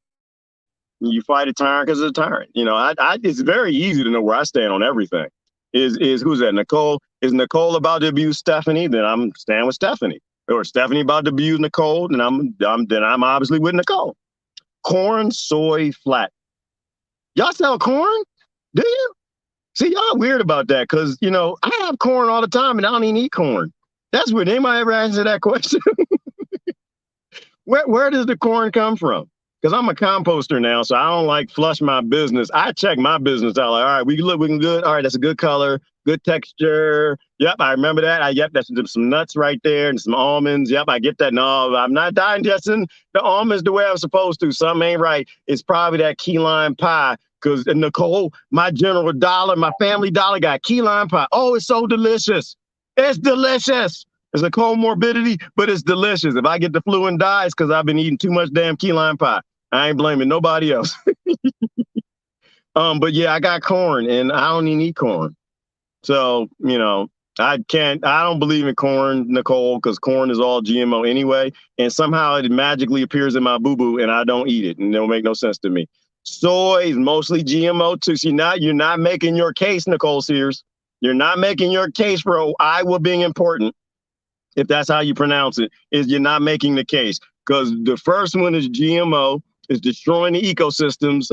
Speaker 1: you fight a tyrant because of a tyrant. It's very easy to know where I stand on everything. Is who's that? Nicole? Is Nicole about to abuse Stephanie? Then I'm standing with Stephanie. Or Stephanie about to abuse Nicole? Then I'm obviously with Nicole. Corn, soy, flat. Y'all sell corn? Do you? See, y'all weird about that because I have corn all the time and I don't even eat corn. That's weird. Anybody ever answer that question? Where does the corn come from? Because I'm a composter now, so I don't like flush my business. I check my business out. Like, all right, we looking good. All right, that's a good color, good texture. Yep, I remember that. Yep, that's some nuts right there and some almonds. Yep, I get that. No, I'm not digesting the almonds the way I'm supposed to. Something ain't right. It's probably that key lime pie. Because Nicole, my General Dollar, my Family Dollar got key lime pie. Oh, it's so delicious. It's delicious. It's a comorbidity, but it's delicious. If I get the flu and die, it's because I've been eating too much damn key lime pie. I ain't blaming nobody else. But yeah, I got corn and I don't even eat corn. So, I don't believe in corn, Nicole, because corn is all GMO anyway. And somehow it magically appears in my boo-boo and I don't eat it. And it'll make no sense to me. Soy is mostly GMO too. See, you're not making your case, Nicole Sears. You're not making your case for Iowa being important. If that's how you pronounce it, is you're not making the case. Because the first one is GMO, is destroying the ecosystems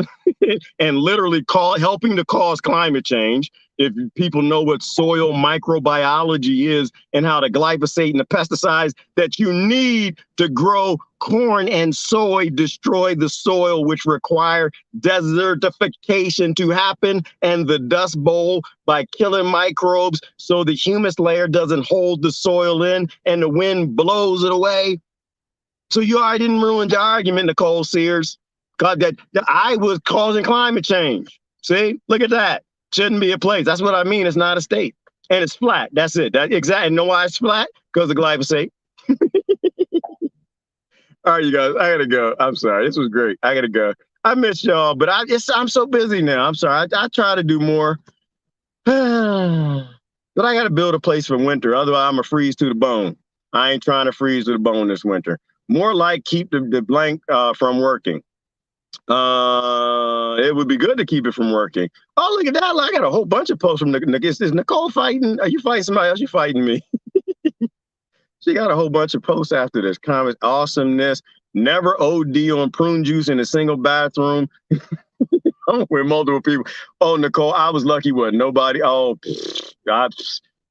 Speaker 1: and literally helping to cause climate change. If people know what soil microbiology is and how the glyphosate and the pesticides that you need to grow corn and soy destroy the soil, which require desertification to happen and the dust bowl by killing microbes so the humus layer doesn't hold the soil in and the wind blows it away. So you already didn't ruin your argument, Nicole Sears. God, that I was causing climate change. See, look at that. Shouldn't be a place. That's what I mean. It's not a state. And it's flat. That's it. Exactly. And know why it's flat? Because of glyphosate. All right, you guys, I gotta go. I'm sorry. This was great. I gotta go. I miss y'all, but I'm so busy now. I'm sorry. I try to do more. But I gotta build a place for winter. Otherwise, I'm gonna freeze to the bone. I ain't trying to freeze to the bone this winter. More like keep the blank from working. It would be good to keep it from working. Oh, look at that. I got a whole bunch of posts from Nicole. Is Nicole fighting? Are you fighting somebody else? You fighting me? She got a whole bunch of posts after this. Comments, awesomeness, never OD on prune juice in a single bathroom. With multiple people. Oh, Nicole, I was lucky with nobody. Oh, God,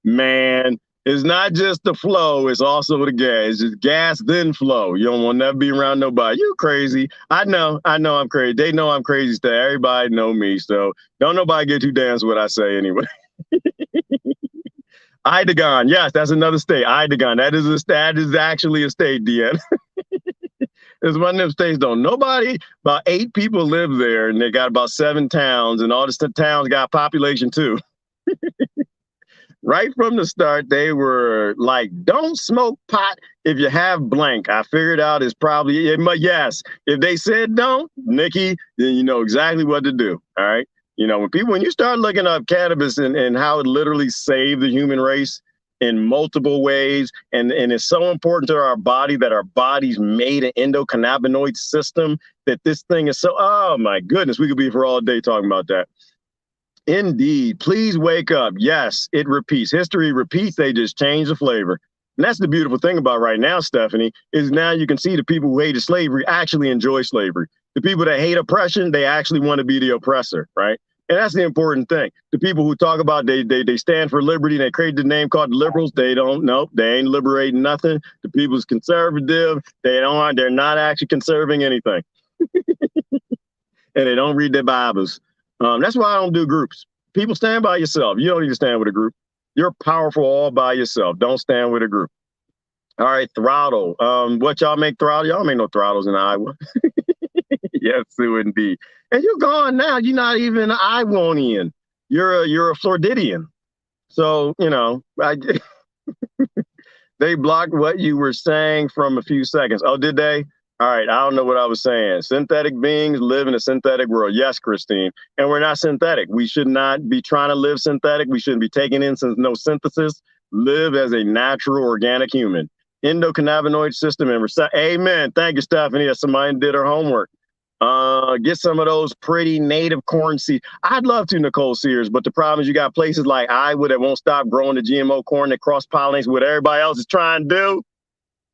Speaker 1: man. It's not just the flow, it's also the gas. It's just gas, then flow. You don't want to never be around nobody. You crazy. I know I'm crazy. They know I'm crazy. Everybody know me. So don't nobody get too damn what I say anyway. Idagon. Yes, that's another state. Idagon. That is actually a state, DN. It's one of them states though. Nobody, about 8 people live there, and they got about 7 towns, and all the towns got population too. Right from the start, they were like, "Don't smoke pot if you have blank." I figured out it's probably yes. If they said don't, Nikki, then you know exactly what to do. All right. You know, when you start looking up cannabis and how it literally saved the human race in multiple ways, and it's so important to our body that our body's made an endocannabinoid system that this thing is so, oh my goodness, we could be for all day talking about that. Indeed. Please wake up. Yes, it repeats. History repeats. They just change the flavor. And that's the beautiful thing about right now, Stephanie, is now you can see the people who hated slavery actually enjoy slavery. The people that hate oppression, they actually want to be the oppressor, right? And that's the important thing. The people who talk about they stand for liberty, they create the name called the liberals, they don't, nope, they ain't liberating nothing. The people's conservative, they're not actually conserving anything. And they don't read their Bibles. That's why I don't do groups. People, stand by yourself. You don't need to stand with a group. You're powerful all by yourself. Don't stand with a group. All right, throttle. What y'all make throttle? Y'all make no throttles in Iowa. Yes, Sue, indeed. And you're gone now. You're not even an Iwanian. You're a Floridian. So, you know, they blocked what you were saying from a few seconds. Oh, did they? All right, I don't know what I was saying. Synthetic beings live in a synthetic world. Yes, Christine. And we're not synthetic. We should not be trying to live synthetic. We shouldn't be taking in no synthesis. Live as a natural, organic human. Endocannabinoid system and amen. Thank you, Stephanie. That somebody did her homework. Get some of those pretty native corn seeds. I'd love to, Nicole Sears, but the problem is you got places like Iowa that won't stop growing the GMO corn that cross-pollinates what everybody else is trying to do.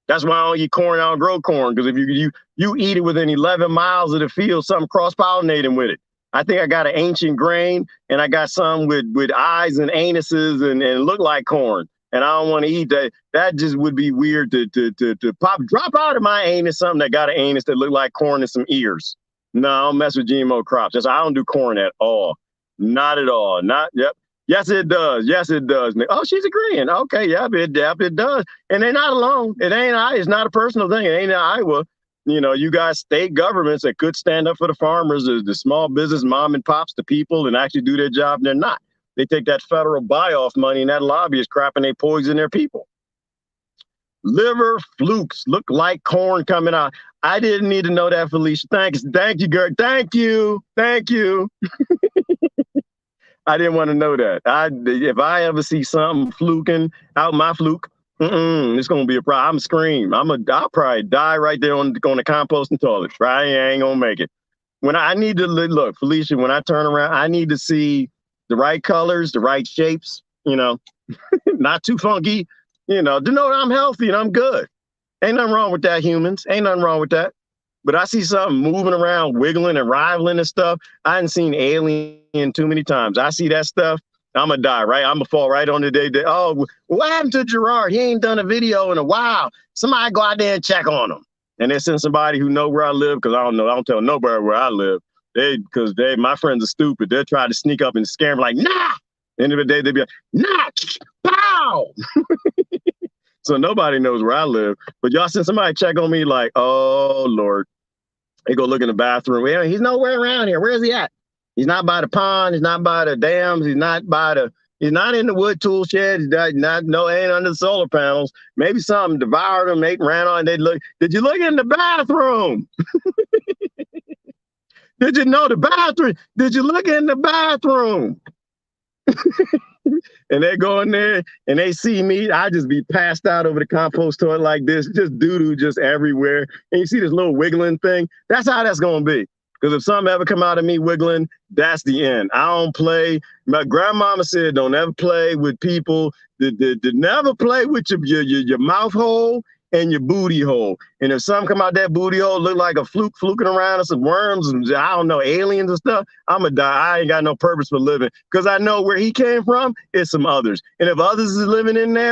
Speaker 1: That's why I don't eat corn, I don't grow corn, because if you eat it within 11 miles of the field, something cross-pollinating with it. I think I got an ancient grain, and I got some with eyes and anuses and look like corn. And I don't want to eat that. That just would be weird to drop out of my anus something that got an anus that look like corn and some ears. No, I don't mess with GMO crops. I don't do corn at all. Not at all. Not, yep. Yes, it does. Yes, it does. Oh, she's agreeing. Okay, yep, it does. And they're not alone. It's not a personal thing. It ain't in Iowa. You know, you got state governments that could stand up for the farmers, the small business mom and pops, the people, and actually do their job. And they're not. They take that federal buy-off money, and that lobby is crap, and they poison their people. Liver flukes look like corn coming out. I didn't need to know that, Felicia. Thank you, girl. Thank you. I didn't want to know that. If I ever see something fluking out my fluke, it's gonna be a problem. I'm scream. I'll probably die right there on the composting toilet. Right? I ain't gonna make it. When I need to look, Felicia, when I turn around, I need to see the right colors, the right shapes, you know, not too funky, you know, to know that I'm healthy and I'm good. Ain't nothing wrong with that, humans. Ain't nothing wrong with that. But I see something moving around, wiggling and rivaling and stuff. I hadn't seen Alien too many times. I see that stuff, I'm going to die, right? I'm going to fall right on the day. Oh, what happened to Gerard? He ain't done a video in a while. Somebody go out there and check on him. And they send somebody who know where I live, because I don't tell nobody where I live. Because my friends are stupid. They'll try to sneak up and scare me like, nah. End of the day, they'll be like, nah, pow. So nobody knows where I live. But y'all send somebody check on me like, oh, Lord. They go look in the bathroom. Well, he's nowhere around here. Where is he at? He's not by the pond. He's not by the dams. He's not in the wood tool shed. He's ain't under the solar panels. Maybe something devoured him, ran on. They'd look. Did you look in the bathroom? Did you know the bathroom? Did you look in the bathroom? And they go in there and they see me. I just be passed out over the compost toilet like this, just doo-doo just everywhere. And you see this little wiggling thing. That's how that's going to be. Because if something ever come out of me wiggling, that's the end. I don't play. My grandmama said, don't ever play with people. Never play with your mouth hole and your booty hole. And if something come out that booty hole, look like a fluke fluking around, or some worms, and I don't know, aliens and stuff, I'm going to die. I ain't got no purpose for living. Because I know where he came from, it's some others. And if others is living in there,